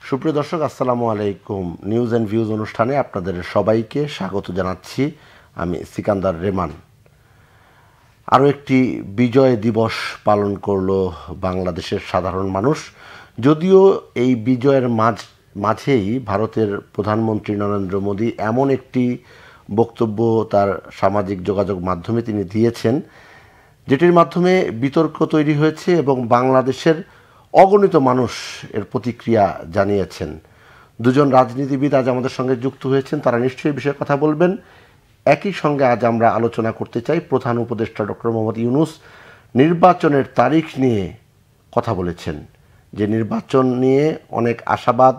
সুপ্রিয় দর্শক, আসসালামু আলাইকুম। নিউজ অ্যান্ড ভিউজ অনুষ্ঠানে আপনাদের সবাইকে স্বাগত জানাচ্ছি। আমি সিকান্দার রেমান। আরও একটি বিজয় দিবস পালন করল বাংলাদেশের সাধারণ মানুষ। যদিও এই বিজয়ের মাঝেই ভারতের প্রধানমন্ত্রী নরেন্দ্র মোদী এমন একটি বক্তব্য তার সামাজিক যোগাযোগ মাধ্যমে তিনি দিয়েছেন, যেটির মাধ্যমে বিতর্ক তৈরি হয়েছে এবং বাংলাদেশের অগণিত মানুষ এর প্রতিক্রিয়া জানিয়েছেন। দুজন রাজনীতিবিদ আজ আমাদের সঙ্গে যুক্ত হয়েছেন, তারা নিশ্চয়ই বিষয়ে কথা বলবেন। একই সঙ্গে আজ আমরা আলোচনা করতে চাই প্রধান উপদেষ্টা ডক্টর মোহাম্মদ ইউনূস নির্বাচনের তারিখ নিয়ে কথা বলেছেন। যে নির্বাচন নিয়ে অনেক আশাবাদ,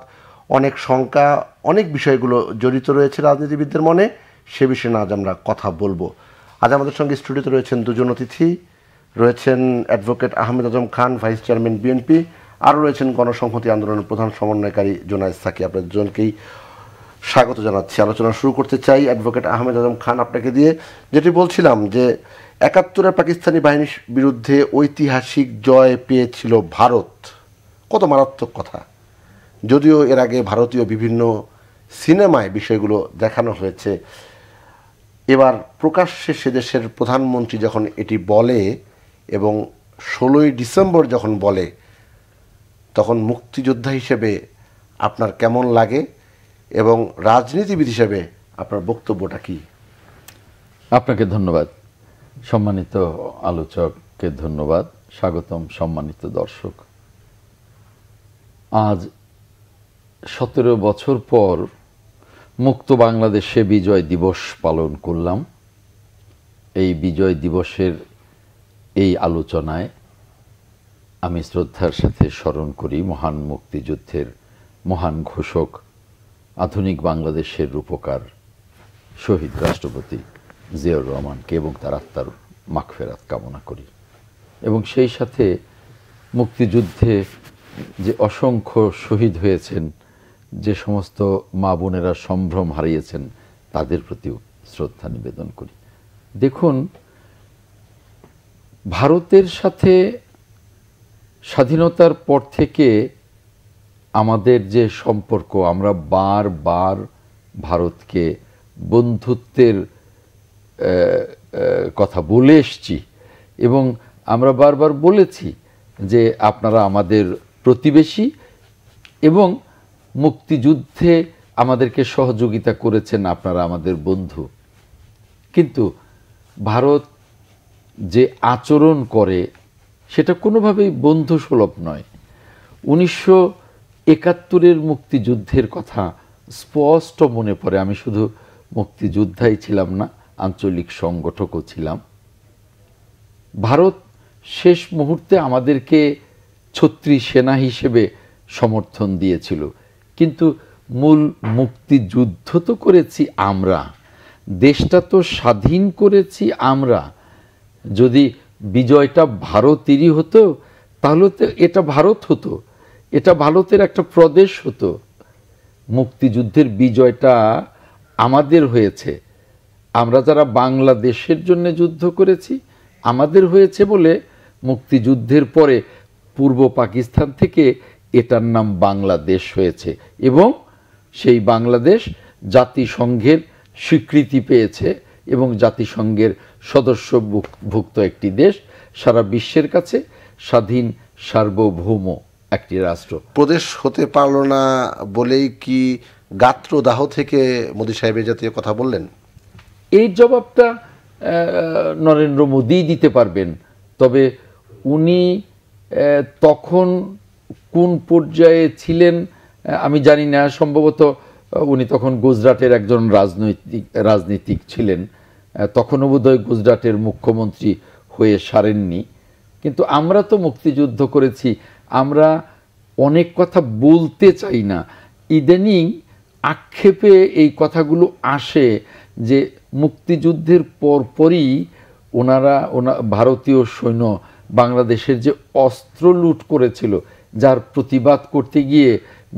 অনেক শঙ্কা, অনেক বিষয়গুলো জড়িত রয়েছে রাজনীতিবিদদের মনে, সে বিষয়ে আজ আমরা কথা বলবো। আজ আমাদের সঙ্গে স্টুডিওতে রয়েছেন দুজন অতিথি। রয়েছেন advocate Ahmed Azam Khan, vice chairman BNP, আরও রয়েছেন গণসংহতি আন্দোলনের প্রধান সমন্বয়কারী জোনায়েদ সাকি। আপনাদের দুজনকেই স্বাগত জানাচ্ছি। আলোচনা শুরু করতে চাই অ্যাডভোকেট আহমেদ আজম খান আপনাকে দিয়ে। যেটি বলছিলাম যে ৭১-এর পাকিস্তানি বাহিনীর বিরুদ্ধে ঐতিহাসিক জয় পেয়েছিল ভারত, কত মারাত্মক কথা। যদিও এর আগে ভারতীয় বিভিন্ন সিনেমায় বিষয়গুলো দেখানো হয়েছে, এবার প্রকাশ্যে সে দেশের প্রধানমন্ত্রী যখন এটি বলে এবং ১৬ই ডিসেম্বর যখন বলে, তখন মুক্তিযোদ্ধা হিসেবে আপনার কেমন লাগে এবং রাজনীতিবিদ হিসেবে আপনার বক্তব্যটা কি? আপনাকে ধন্যবাদ, সম্মানিত আলোচককে ধন্যবাদ, স্বাগতম সম্মানিত দর্শক। আজ ১৭ বছর পর মুক্ত বাংলাদেশে বিজয় দিবস পালন করলাম। এই বিজয় দিবসের এই আলোচনায় আমি শ্রদ্ধার সাথে স্মরণ করি মহান মুক্তিযুদ্ধের মহান ঘোষক, আধুনিক বাংলাদেশের রূপকার শহীদ রাষ্ট্রপতি জিয়াউর রহমানকে এবং তার আত্মার মাগফিরাত কামনা করি। এবং সেই সাথে মুক্তিযুদ্ধে যে অসংখ্য শহীদ হয়েছেন, যে সমস্ত মা বোনেরা সম্ভ্রম হারিয়েছেন, তাদের প্রতিও শ্রদ্ধা নিবেদন করি। দেখুন, ভারতের সাথে স্বাধীনতার পর থেকে আমাদের যে সম্পর্ক, আমরা বারবার ভারতকে বন্ধুত্বের কথা বলে এসছি এবং আমরা বারবার বলেছি যে আপনারা আমাদের প্রতিবেশী এবং মুক্তিযুদ্ধে আমাদেরকে সহযোগিতা করেছেন, আপনারা আমাদের বন্ধু। কিন্তু ভারত যে আচরণ করে সেটা কোনোভাবেই বন্ধুসুলভ নয়। ১৯৭১-এর মুক্তিযুদ্ধের কথা স্পষ্ট মনে পড়ে। আমি শুধু মুক্তিযোদ্ধাই ছিলাম না, আঞ্চলিক সংগঠকও ছিলাম। ভারত শেষ মুহূর্তে আমাদেরকে ছত্রী সেনা হিসেবে সমর্থন দিয়েছিল, কিন্তু মূল মুক্তিযুদ্ধ তো করেছি আমরা, দেশটা তো স্বাধীন করেছি আমরা। যদি বিজয়টা ভারতেরই হতো তাহলে তো এটা ভারত হতো, এটা ভারতের একটা প্রদেশ হতো। মুক্তিযুদ্ধের বিজয়টা আমাদের হয়েছে, আমরা যারা বাংলাদেশের জন্য যুদ্ধ করেছি আমাদের হয়েছে বলে মুক্তিযুদ্ধের পরে পূর্ব পাকিস্তান থেকে এটার নাম বাংলাদেশ হয়েছে এবং সেই বাংলাদেশ জাতিসংঘের স্বীকৃতি পেয়েছে এবং জাতিসংঘের সদস্যভুক্ত একটি দেশ, সারা বিশ্বের কাছে স্বাধীন সার্বভৌম একটি রাষ্ট্র। প্রদেশ হতে পারল না বলেই কি গাত্রদাহ থেকে মোদী সাহেব এই জাতীয় কথা বললেন? এই জবাবটা নরেন্দ্র মোদী দিতে পারবেন, তবে উনি তখন কোন পর্যায়ে ছিলেন আমি জানি না। সম্ভবত উনি তখন গুজরাটের একজন রাজনীতিক ছিলেন, তখনও বোধহয় গুজরাটের মুখ্যমন্ত্রী হয়ে সারেননি। কিন্তু আমরা তো মুক্তিযুদ্ধ করেছি, আমরা অনেক কথা বলতে চাই না। ইদানিং আক্ষেপে এই কথাগুলো আসে যে মুক্তিযুদ্ধের পরপরই ভারতীয় সৈন্য বাংলাদেশের যে অস্ত্র লুট করেছিল, যার প্রতিবাদ করতে গিয়ে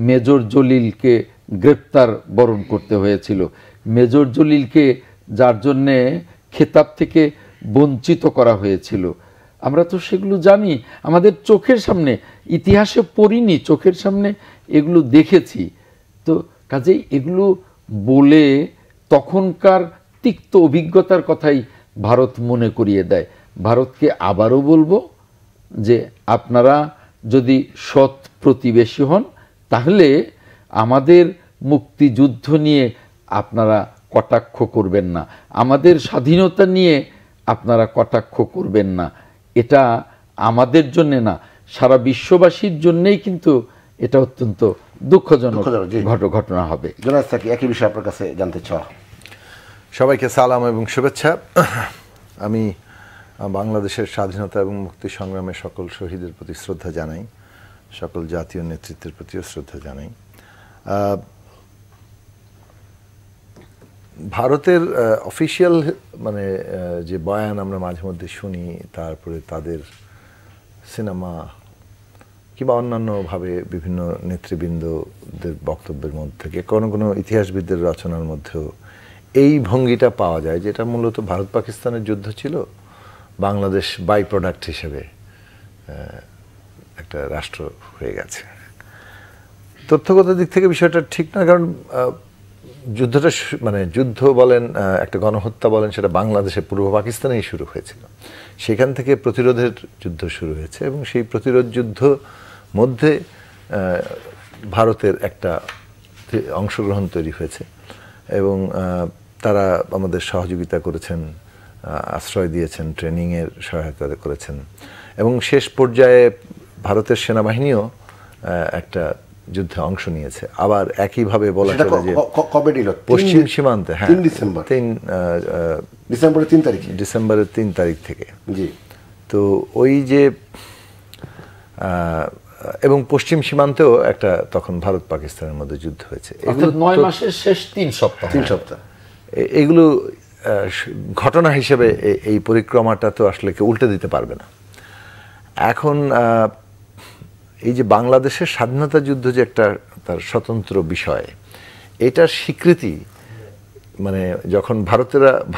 মেজর জলিলকে গ্রেপ্তার বরণ করতে হয়েছিল। মেজর জলিলকে যার জন্যে খেতাব থেকে বঞ্চিত করা হয়েছিল। আমরা তো সেগুলো জানি, আমাদের চোখের সামনে, ইতিহাসে পড়িনি, চোখের সামনে এগুলো দেখেছি। তো কাজেই এগুলো বলে তখনকার তিক্ত অভিজ্ঞতার কথাই ভারত মনে করিয়ে দেয়। ভারতকে আবারও বলবো যে আপনারা যদি সৎ প্রতিবেশী হন তাহলে আমাদের মুক্তিযুদ্ধ নিয়ে আপনারা কটাক্ষ করবেন না, আমাদের স্বাধীনতা নিয়ে আপনারা কটাক্ষ করবেন না। এটা আমাদের জন্য না, সারা বিশ্ববাসীর জন্যই কিন্তু এটা অত্যন্ত দুঃখজনক ঘটনা হবে। জনাব সাকি, একই বিষয় আপনার কাছে জানতে চাওয়া। সবাইকে সালাম এবং শুভেচ্ছা। আমি বাংলাদেশের স্বাধীনতা এবং মুক্তি সংগ্রামে সকল শহীদের প্রতি শ্রদ্ধা জানাই, সকল জাতীয় নেতৃত্বের প্রতিও শ্রদ্ধা জানাই। ভারতের অফিসিয়াল মানে যে বয়ান আমরা মাঝে মধ্যে শুনি, তারপরে তাদের সিনেমা কিংবা অন্যান্যভাবে বিভিন্ন নেতৃবৃন্দদের বক্তব্যের মধ্যে থেকে কোনো ইতিহাসবিদদের রচনার মধ্যেও এই ভঙ্গিটা পাওয়া যায়, যেটা মূলত ভারত পাকিস্তানের যুদ্ধ ছিল, বাংলাদেশ বাই প্রোডাক্ট হিসেবে একটা রাষ্ট্র হয়ে গেছে। তথ্যগত দিক থেকে বিষয়টা ঠিক না, কারণ যুদ্ধটা মানে যুদ্ধ বলেন, একটা গণহত্যা বলেন, সেটা বাংলাদেশে পূর্ব পাকিস্তানেই শুরু হয়েছিল। সেখান থেকে প্রতিরোধের যুদ্ধ শুরু হয়েছে এবং সেই প্রতিরোধ যুদ্ধ মধ্যে ভারতের একটা অংশগ্রহণ তৈরি হয়েছে এবং তারা আমাদের সহযোগিতা করেছেন, আশ্রয় দিয়েছেন, ট্রেনিংয়ের সহায়তা করেছেন এবং শেষ পর্যায়ে ভারতের সেনাবাহিনীও একটা যুদ্ধে অংশ নিয়েছে। আবার একইভাবে বলা চলে যে কবে নিল? পশ্চিম সীমান্তে, হ্যাঁ, ডিসেম্বরের 3 তারিখ থেকে। জি। তো ওই যে এবং পশ্চিম সীমান্তেও একটা তখন ভারত পাকিস্তানের মধ্যে যুদ্ধ হয়েছে। এগুলো 9 মাসের শেষ 3 সপ্তাহ। এগুলো ঘটনা হিসেবে এই পরিক্রমাটা তো আসলে কেউ উল্টে দিতে পারবে না। এখন এই যে বাংলাদেশের স্বাধীনতা যুদ্ধ যে একটা তার স্বতন্ত্র বিষয়, এটার স্বীকৃতি মানে যখন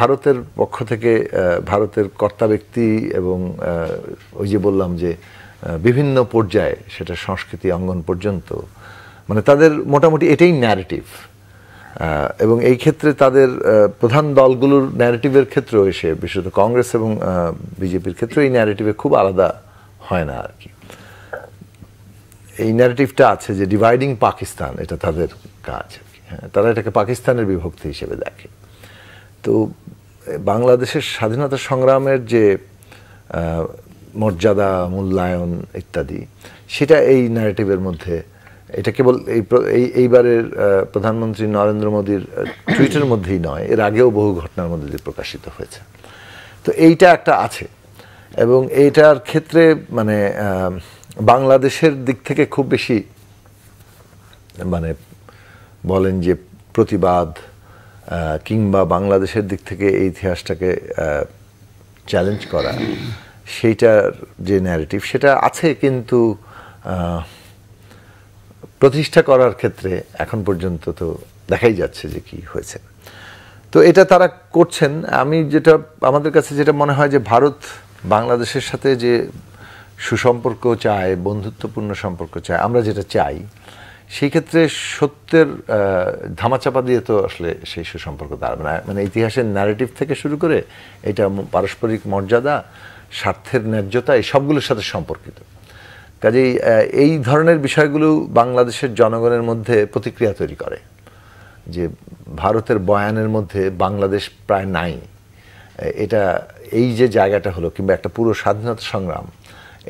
ভারতের পক্ষ থেকে ভারতের কর্তা ব্যক্তি এবং ওই যে বললাম যে বিভিন্ন পর্যায়ে, সেটা সংস্কৃতি অঙ্গন পর্যন্ত, মানে তাদের মোটামুটি এটাই ন্যারেটিভ। এবং এই ক্ষেত্রে তাদের প্রধান দলগুলোর ন্যারেটিভের ক্ষেত্রেও এসে, বিশেষত কংগ্রেস এবং বিজেপির ক্ষেত্রে এই ন্যারেটিভে খুব আলাদা হয় না আর কি। এই ন্যারেটিভটা আছে যে ডিভাইডিং পাকিস্তান, এটা তাদের কাজ। হ্যাঁ, তারা এটাকে পাকিস্তানের বিভক্তি হিসেবে দেখে। তো বাংলাদেশের স্বাধীনতা সংগ্রামের যে মর্যাদা, মূল্যায়ন ইত্যাদি, সেটা এই ন্যারেটিভের মধ্যে, এটা কেবল এইবারের প্রধানমন্ত্রী নরেন্দ্র মোদীর টুইটের মধ্যেই নয়, এর আগেও বহু ঘটনার মধ্যে দিয়ে প্রকাশিত হয়েছে। তো এইটা একটা আছে এবং এইটার ক্ষেত্রে মানে বাংলাদেশের দিক থেকে খুব বেশি মানে বলেন যে প্রতিবাদ কিংবা বাংলাদেশের দিক থেকে এই ইতিহাসটাকে চ্যালেঞ্জ করা, সেইটার যে ন্যারেটিভ সেটা আছে, কিন্তু প্রতিষ্ঠা করার ক্ষেত্রে এখন পর্যন্ত তো দেখাই যাচ্ছে যে কি হয়েছে। তো এটা তারা করছেন। আমাদের কাছে যেটা মনে হয় যে ভারত বাংলাদেশের সাথে যে সুসম্পর্ক চায়, বন্ধুত্বপূর্ণ সম্পর্ক চায়, আমরা যেটা চাই, সেই ক্ষেত্রে সত্যের ধামাচাপা দিয়ে তো আসলে সেই সুসম্পর্ক দাঁড়াবে না। মানে ইতিহাসের ন্যারেটিভ থেকে শুরু করে এটা পারস্পরিক মর্যাদা, স্বার্থের ন্যায্যতা, এই সবগুলোর সাথে সম্পর্কিত। কাজেই এই ধরনের বিষয়গুলো বাংলাদেশের জনগণের মধ্যে প্রতিক্রিয়া তৈরি করে যে ভারতের বয়ানের মধ্যে বাংলাদেশ প্রায় নাই। এটা এই যে জায়গাটা হলো, কিংবা একটা পুরো স্বাধীনতা সংগ্রাম,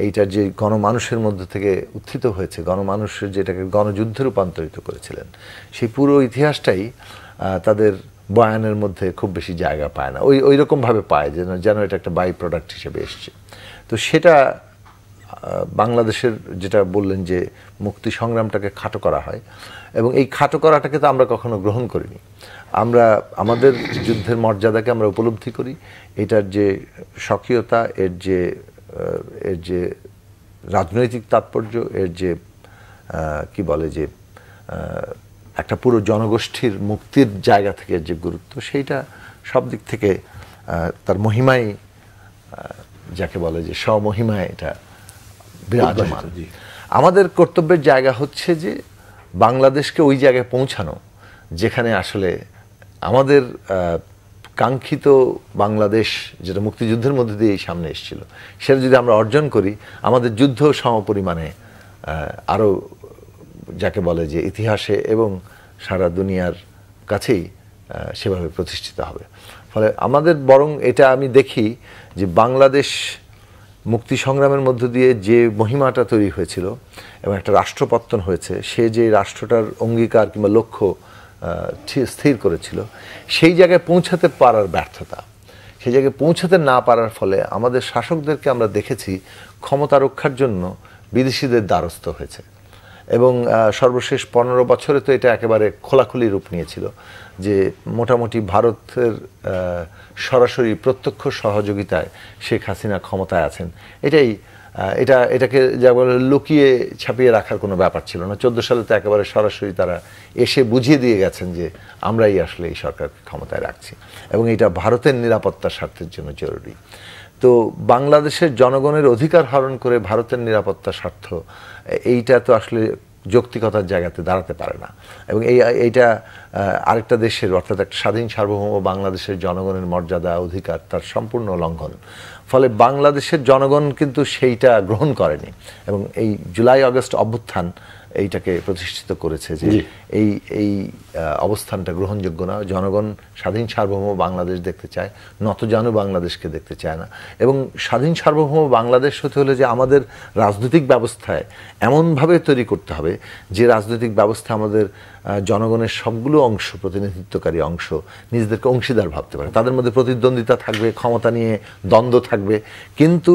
এইটা যে গণমানুষের মধ্যে থেকে উত্থিত হয়েছে, গণমানুষের যেটাকে গণযুদ্ধে রূপান্তরিত করেছিলেন, সেই পুরো ইতিহাসটাই তাদের বয়ানের মধ্যে খুব বেশি জায়গা পায় না। ওই রকমভাবে পায় যেন এটা একটা বাই প্রোডাক্ট হিসেবে এসছে। তো সেটা বাংলাদেশের যেটা বললেন যে মুক্তি সংগ্রামটাকে খাটো করা হয়, এবং এই খাটো করাটাকে তো আমরা কখনো গ্রহণ করিনি। আমরা আমাদের যুদ্ধের মর্যাদাকে আমরা উপলব্ধি করি, এটার যে স্বকীয়তা, এর যে রাজনৈতিক তাৎপর্য, এর যে কি বলে যে একটা পুরো জনগোষ্ঠীর মুক্তির জায়গা থেকে যে গুরুত্ব, সেইটা সব দিক থেকে তার মহিমাই যাকে বলে যে স্বমহিমায় এটা বিরাজমান। আমাদের কর্তব্যের জায়গা হচ্ছে যে বাংলাদেশকে ওই জায়গায় পৌঁছানো যেখানে আসলে আমাদের কাঙ্ক্ষিত বাংলাদেশ, যেটা মুক্তিযুদ্ধের মধ্যে দিয়ে সামনে এসেছিল, সেটা যদি আমরা অর্জন করি, আমাদের যুদ্ধ সমপরিমাণে আরও যাকে বলে যে ইতিহাসে এবং সারা দুনিয়ার কাছেই সেভাবে প্রতিষ্ঠিত হবে। ফলে আমাদের বরং এটা আমি দেখি যে বাংলাদেশ মুক্তি সংগ্রামের মধ্য দিয়ে যে মহিমাটা তৈরি হয়েছিল এবং একটা রাষ্ট্রপত্তন হয়েছে, সে যে রাষ্ট্রটার অঙ্গীকার কিংবা লক্ষ্য স্থির করেছিল, সেই জায়গায় পৌঁছাতে পারার ব্যর্থতা, সেই জায়গায় পৌঁছাতে না পারার ফলে আমাদের শাসকদেরকে আমরা দেখেছি ক্ষমতা রক্ষার জন্য বিদেশিদের দ্বারস্থ হয়েছে। এবং সর্বশেষ 15 বছরে তো এটা একেবারে খোলাখুলি রূপ নিয়েছিল যে মোটামুটি ভারতের সরাসরি প্রত্যক্ষ সহযোগিতায় শেখ হাসিনা ক্ষমতায় আছেন। এটাকে যা বলে লুকিয়ে ছাপিয়ে রাখার কোনো ব্যাপার ছিল না। 14 সালে তো একেবারে সরাসরি তারা এসে বুঝিয়ে দিয়ে গেছেন যে আমরাই আসলে এই সরকারকে ক্ষমতায় রাখছি এবং এটা ভারতের নিরাপত্তার স্বার্থের জন্য জরুরি। তো বাংলাদেশের জনগণের অধিকার হরণ করে ভারতের নিরাপত্তা স্বার্থ, এইটা তো আসলে যৌক্তিকতার জায়গাতে দাঁড়াতে পারে না। এবং এইটা আরেকটা দেশের, অর্থাৎ একটা স্বাধীন সার্বভৌম বাংলাদেশের জনগণের মর্যাদা অধিকার তার সম্পূর্ণ লঙ্ঘন। ফলে বাংলাদেশের জনগণ কিন্তু সেইটা গ্রহণ করেনি এবং এই জুলাই আগস্ট অভ্যুত্থান এইটাকে প্রতিষ্ঠিত করেছে যে এই অবস্থানটা গ্রহণযোগ্য না। জনগণ স্বাধীন সার্বভৌম বাংলাদেশ দেখতে চায়, নতজানু বাংলাদেশকে দেখতে চায় না। এবং স্বাধীন সার্বভৌম বাংলাদেশ হতে হলে যে আমাদের রাজনৈতিক ব্যবস্থায় এমনভাবে তৈরি করতে হবে যে রাজনৈতিক ব্যবস্থা আমাদের জনগণের সবগুলো অংশ, প্রতিনিধিত্বকারী অংশ নিজেদেরকে অংশীদার ভাবতে পারে। তাদের মধ্যে প্রতিদ্বন্দ্বিতা থাকবে, ক্ষমতা নিয়ে দ্বন্দ্ব থাকবে, কিন্তু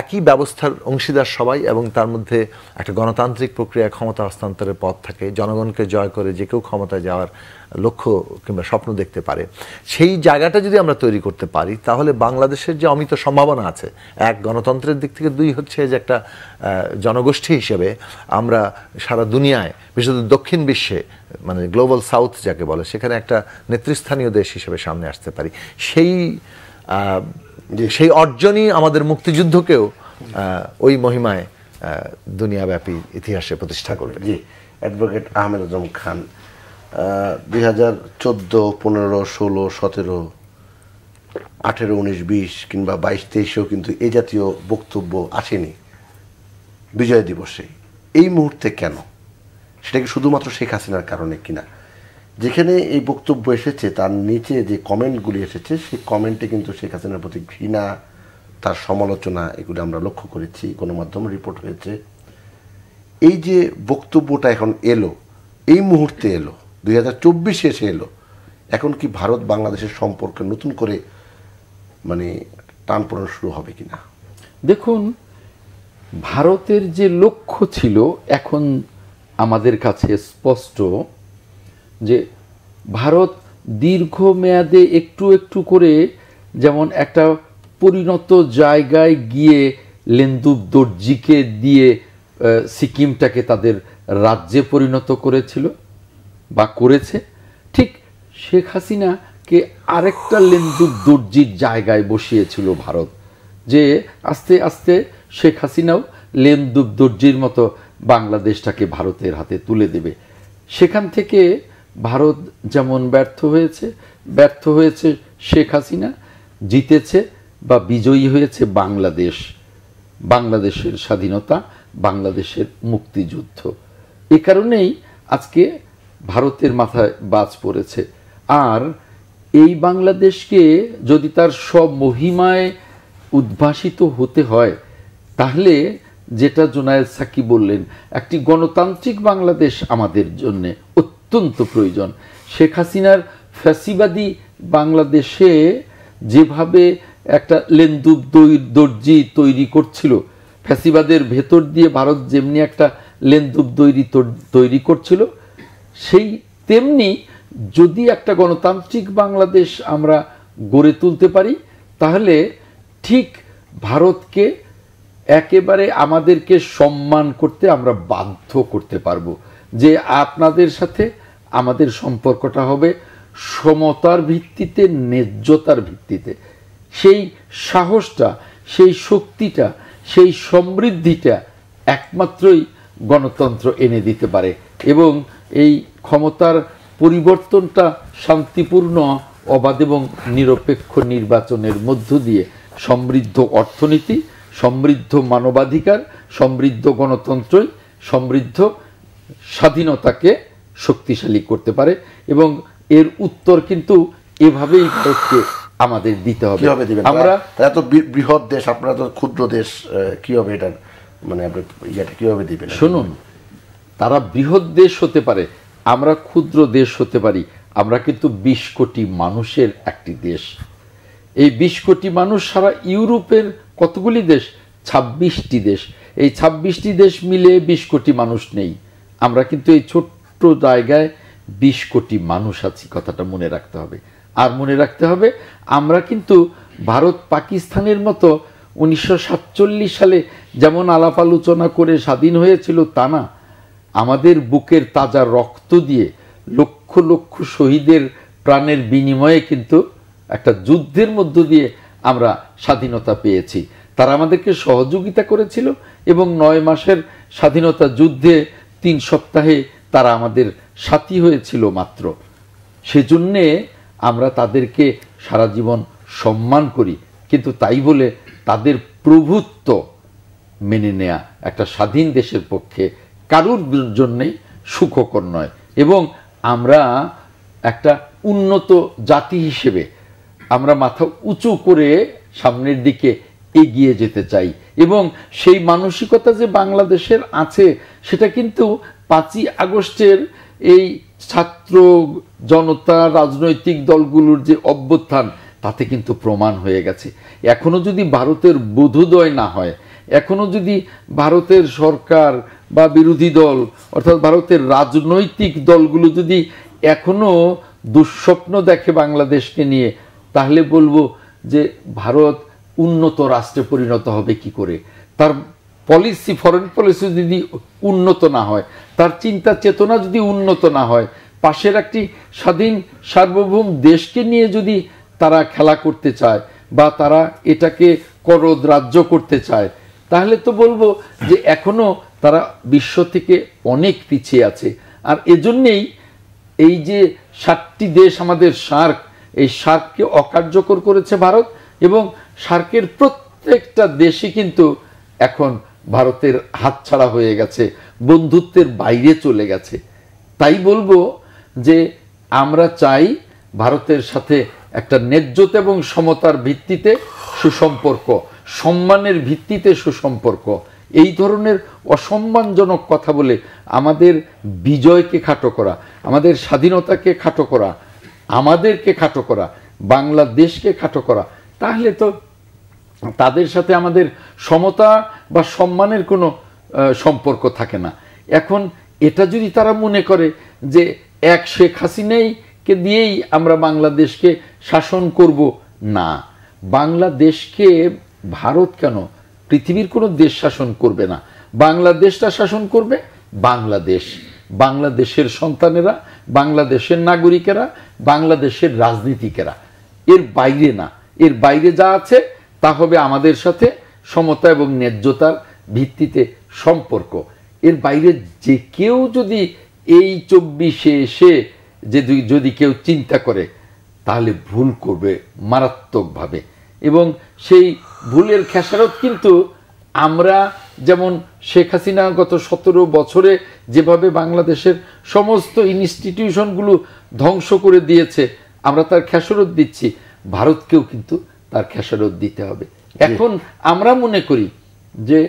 একই ব্যবস্থার অংশীদার সবাই এবং তার মধ্যে একটা গণতান্ত্রিক প্রক্রিয়ায় ক্ষমতা হস্তান্তরের পথ থাকে। জনগণকে জয় করে যে কেউ ক্ষমতায় যাওয়ার লক্ষ্য কিংবা স্বপ্ন দেখতে পারে। সেই জায়গাটা যদি আমরা তৈরি করতে পারি তাহলে বাংলাদেশের যে অমিত সম্ভাবনা আছে, এক গণতন্ত্রের দিক থেকে, দুই হচ্ছে যে একটা জনগোষ্ঠী হিসেবে আমরা সারা দুনিয়ায়, বিশেষত দক্ষিণ বিশ্বে, মানে গ্লোবাল সাউথ যাকে বলে, সেখানে একটা নেতৃস্থানীয় দেশ হিসেবে সামনে আসতে পারি। সেই অর্জনই আমাদের মুক্তিযুদ্ধকেও ওই মহিমায় দুনিয়াব্যাপী ইতিহাসে প্রতিষ্ঠা করবে। জি, অ্যাডভোকেট আহমেদ আজম খান, 2014, 15, 16, 17, 18, 19, 20 কিংবা 22, 23-এও কিন্তু এই জাতীয় বক্তব্য আসেনি বিজয় দিবসে। এই মুহূর্তে কেন? সেটা কি শুধুমাত্র শেখ হাসিনার কারণে কিনা? যেখানে এই বক্তব্য এসেছে তার নিচে যে কমেন্টগুলি এসেছে, সেই কমেন্টে কিন্তু শেখ হাসিনার প্রতি ঘৃণা, তার সমালোচনা, এগুলো আমরা লক্ষ্য করেছি, গণমাধ্যম রিপোর্ট হয়েছে। এই যে বক্তব্যটা এখন এলো, এই মুহূর্তে এলো, 2024 এসে এলো, এখন কি ভারত বাংলাদেশের সম্পর্কে নতুন করে মানে টানপোড়েন শুরু হবে কিনা? দেখুন, ভারতের যে লক্ষ্য ছিল এখন আমাদের কাছে স্পষ্ট যে ভারত দীর্ঘমেয়াদে একটু একটু করে, যেমন একটা পরিণত জায়গায় গিয়ে লেন্দুব দর্জিকে দিয়ে সিকিমটাকে তাদের রাজ্যে পরিণত করেছিল বা করেছে, ঠিক শেখ হাসিনাকে আরেকটা লেন্দুব দর্জির জায়গায় বসিয়েছিল ভারত, যে আস্তে আস্তে শেখ হাসিনাও লেন্দুব দর্জির মতো বাংলাদেশটাকে ভারতের হাতে তুলে দেবে। সেখান থেকে ভারত যেমন ব্যর্থ হয়েছে শেখ হাসিনা, জিতেছে বা বিজয়ী হয়েছে বাংলাদেশ, বাংলাদেশের স্বাধীনতা, বাংলাদেশের মুক্তিযুদ্ধ। এ কারণেই আজকে ভারতের মাথায় বাজ পড়েছে। আর এই বাংলাদেশকে যদি তার সব মহিমায় উদ্ভাসিত হতে হয়, তাহলে যেটা জোনায়েদ সাকি বললেন, একটি গণতান্ত্রিক বাংলাদেশ আমাদের জন্য অত্যন্ত প্রয়োজন। শেখ হাসিনার ফ্যাসিবাদী বাংলাদেশে যেভাবে একটা লেন্দুব দর্জি তৈরি করছিল, ফ্যাসিবাদের ভেতর দিয়ে ভারত যেমনি একটা লেন্দুব তৈরি করছিল, সেই তেমনি যদি একটা গণতান্ত্রিক বাংলাদেশ আমরা গড়ে তুলতে পারি, তাহলে ঠিক ভারতকে একেবারে আমাদেরকে সম্মান করতে আমরা বাধ্য করতে পারবো, যে আপনাদের সাথে আমাদের সম্পর্কটা হবে সমতার ভিত্তিতে, ন্যায্যতার ভিত্তিতে। সেই সাহসটা, সেই শক্তিটা, সেই সমৃদ্ধিটা একমাত্রই গণতন্ত্র এনে দিতে পারে। এবং এই ক্ষমতার পরিবর্তনটা শান্তিপূর্ণ, অবাধ এবং নিরপেক্ষ নির্বাচনের মধ্য দিয়ে সমৃদ্ধ অর্থনীতি, সমৃদ্ধ মানবাধিকার, সমৃদ্ধ গণতন্ত্রই সমৃদ্ধ স্বাধীনতাকে শক্তিশালী করতে পারে। এবং এর উত্তর কিন্তু এভাবেই ভারতকে আমাদের দিতে হবে। আমরা এত বৃহৎ দেশ, আপনারা তো ক্ষুদ্র দেশ, কিভাবে এটা মানে আপনি এটা কিভাবে দিবেন? শুনুন, তারা বৃহৎ দেশ হতে পারে, আমরা ক্ষুদ্র দেশ হতে পারি। আমরা কিন্তু 20 কোটি মানুষের একটি দেশ। এই 20 কোটি মানুষ সারা ইউরোপের কতগুলি দেশ? 26টি দেশ। এই 26টি দেশ মিলে 20 কোটি মানুষ নেই। আমরা কিন্তু এই ছোট্ট জায়গায় 20 কোটি মানুষ আছি, কথাটা মনে রাখতে হবে। আর মনে রাখতে হবে, আমরা কিন্তু ভারত পাকিস্তানের মতো 1947 সালে যেমন আলাপ আলোচনা করে স্বাধীন হয়েছিল তা না। আমাদের বুকের তাজা রক্ত দিয়ে লক্ষ লক্ষ শহীদের প্রাণের বিনিময়ে কিন্তু একটা যুদ্ধের মধ্য দিয়ে আমরা স্বাধীনতা পেয়েছি। তারা আমাদেরকে সহযোগিতা করেছিল এবং 9 মাসের স্বাধীনতা যুদ্ধে 3 সপ্তাহে তারা আমাদের সাথী হয়েছিল মাত্র। সেজন্যে আমরা তাদেরকে সারা জীবন সম্মান করি, কিন্তু তাই বলে তাদের প্রভুত্ব মেনে নেয়া একটা স্বাধীন দেশের পক্ষে কারোর জন্যেই সুখকর নয়। এবং আমরা একটা উন্নত জাতি হিসেবে আমরা মাথা উঁচু করে সামনের দিকে এগিয়ে যেতে চাই। এবং সেই মানসিকতা যে বাংলাদেশের আছে, সেটা কিন্তু 5ই আগস্টের এই ছাত্র জনতা, রাজনৈতিক দলগুলোর যে অভ্যুত্থান, তাতে কিন্তু প্রমাণ হয়ে গেছে। এখনো যদি ভারতের বোধোদয় না হয়, এখনো যদি ভারতের সরকার বা বিরোধী দল অর্থাৎ ভারতের রাজনৈতিক দলগুলো যদি এখনো দুঃস্বপ্ন দেখে বাংলাদেশকে নিয়ে, তাহলে বলবো যে ভারত উন্নত রাষ্ট্রে পরিণত হবে কি করে? তার পলিসি, ফরেন পলিসি যদি উন্নত না হয়, তার চিন্তা চেতনা যদি উন্নত না হয়, পাশের একটি স্বাধীন সার্বভৌম দেশকে নিয়ে যদি তারা খেলা করতে চায় বা তারা এটাকে করদ রাজ্য করতে চায়, তাহলে তো বলবো যে এখনো তারা বিশ্ব থেকে অনেক পিছিয়ে আছে। আর এজন্যেই এই যে 7টি দেশ আমাদের সার্ক, এই সার্ককে অকার্যকর করেছে ভারত, এবং সার্কের প্রত্যেকটা দেশই কিন্তু এখন ভারতের হাতছাড়া হয়ে গেছে, বন্ধুত্বের বাইরে চলে গেছে। তাই বলবো যে আমরা চাই ভারতের সাথে একটা ন্যায্যতা এবং সমতার ভিত্তিতে সুসম্পর্ক, সম্মানের ভিত্তিতে সুসম্পর্ক। এই ধরনের অসম্মানজনক কথা বলে আমাদের বিজয়কে খাটো করা, আমাদের স্বাধীনতাকে খাটো করা, আমাদেরকে খাটো করা, বাংলাদেশকে খাটো করা, তাহলে তো তাদের সাথে আমাদের সমতা বা সম্মানের কোনো সম্পর্ক থাকে না। এখন এটা যদি তারা মনে করে যে এক শেখ হাসিনাকে দিয়েই আমরা বাংলাদেশকে শাসন করব, না, বাংলাদেশকে ভারত কেন, পৃথিবীর কোনো দেশ শাসন করবে না। বাংলাদেশটা শাসন করবে বাংলাদেশ, বাংলাদেশের সন্তানেরা, বাংলাদেশের নাগরিকেরা, বাংলাদেশের রাজনীতিকেরা, এর বাইরে না। এর বাইরে যা আছে তা হবে আমাদের সাথে সমতা এবং ন্যায্যতার ভিত্তিতে সম্পর্ক। এর বাইরে যে কেউ যদি এই 24-এ এসে যদি কেউ চিন্তা করে, তাহলে ভুল করবে মারাত্মকভাবে। এবং সেই ভুলের খেসারত কিন্তু আমরা, যেমন শেখ হাসিনা গত 17 বছরে যেভাবে বাংলাদেশের সমস্ত ইনস্টিটিউশনগুলো ধ্বংস করে দিয়েছে, আমরা তার খেসারত দিচ্ছি, ভারতকেও কিন্তু তার খেসারত দিতে হবে। এখন আমরা মনে করি যে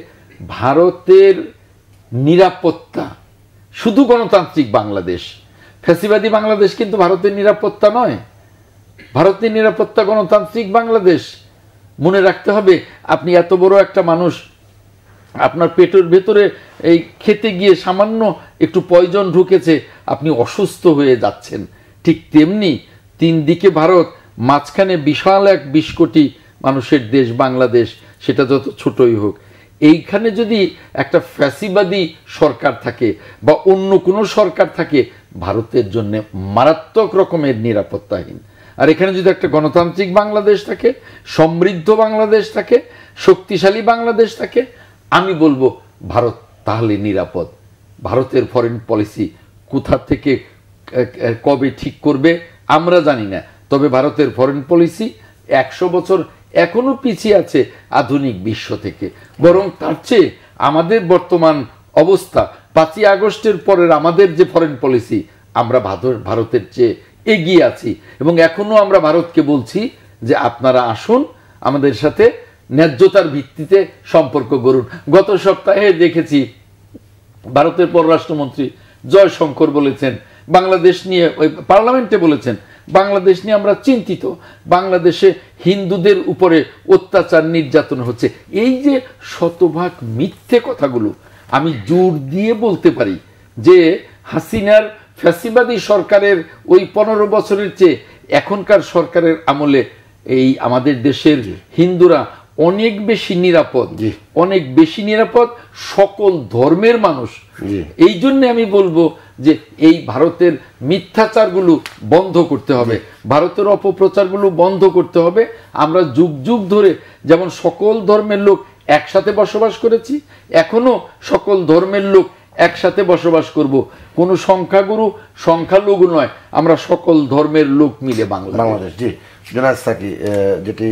ভারতের নিরাপত্তা শুধু গণতান্ত্রিক বাংলাদেশ, ফ্যাসিবাদী বাংলাদেশ কিন্তু ভারতের নিরাপত্তা নয়। ভারতের নিরাপত্তা গণতান্ত্রিক বাংলাদেশ। মনে রাখতে হবে, আপনি এত বড় একটা মানুষ, আপনার পেটের ভেতরে এই খেতে গিয়ে সামান্য একটু পয়জন ঢুকেছে, আপনি অসুস্থ হয়ে যাচ্ছেন। ঠিক তেমনি 3 দিকে ভারত, মাঝখানে বিশাল এক 20 কোটি মানুষের দেশ বাংলাদেশ, সেটা যত ছোটই হোক। এইখানে যদি একটা ফ্যাসিবাদী সরকার থাকে বা অন্য কোনো সরকার থাকে, ভারতের জন্য মারাত্মক রকমের নিরাপত্তাহীন। আর এখানে যদি একটা গণতান্ত্রিক বাংলাদেশ থাকে, সমৃদ্ধ বাংলাদেশ থাকে, শক্তিশালী বাংলাদেশ থাকে, আমি বলবো ভারত তাহলে নিরাপদ। ভারতের ফরেন পলিসি কোথা থেকে কবে ঠিক করবে আমরা জানি না, তবে ভারতের ফরেন পলিসি 100 বছর এখনো পিছিয়ে আছে আধুনিক বিশ্ব থেকে। বরং তার চেয়ে আমাদের বর্তমান অবস্থা 5ই আগস্টের পরের আমাদের যে ফরেন পলিসি, আমরা ভারতের চেয়ে এগিয়ে আছি। এবং এখনো আমরা ভারতকে বলছি যে আপনারা আসুন আমাদের সাথে ন্যায্যতার ভিত্তিতে সম্পর্ক গড়ুন। গত সপ্তাহে দেখেছি ভারতের পররাষ্ট্রমন্ত্রী জয়শঙ্কর বলেছেন বাংলাদেশ নিয়ে, ওই পার্লামেন্টে বলেছেন বাংলাদেশ নিয়ে আমরা চিন্তিত, বাংলাদেশে হিন্দুদের উপরে অত্যাচার নির্যাতন হচ্ছে। এই যে শতভাগ মিথ্যে কথাগুলো, আমি জোর দিয়ে বলতে পারি যে হাসিনার ফ্যাসিবাদী সরকারের ওই 15 বছরের চেয়ে এখনকার সরকারের আমলে এই আমাদের দেশের হিন্দুরা অনেক বেশি নিরাপদ, অনেক বেশি নিরাপদ, সকল ধর্মের মানুষ। এই জন্য আমি বলবো যে এই ভারতের মিথ্যাচারগুলো বন্ধ করতে হবে, ভারতের অপপ্রচারগুলো বন্ধ করতে হবে। আমরা যুগ যুগ ধরে যেমন সকল ধর্মের লোক একসাথে বসবাস করেছি, এখনো সকল ধর্মের লোক একসাথে বসবাস করব। কোনো সংখ্যাগুরু সংখ্যালঘু নয়, আমরা সকল ধর্মের লোক মিলে বাংলাদেশ। জি জনাব সাকি, যেটি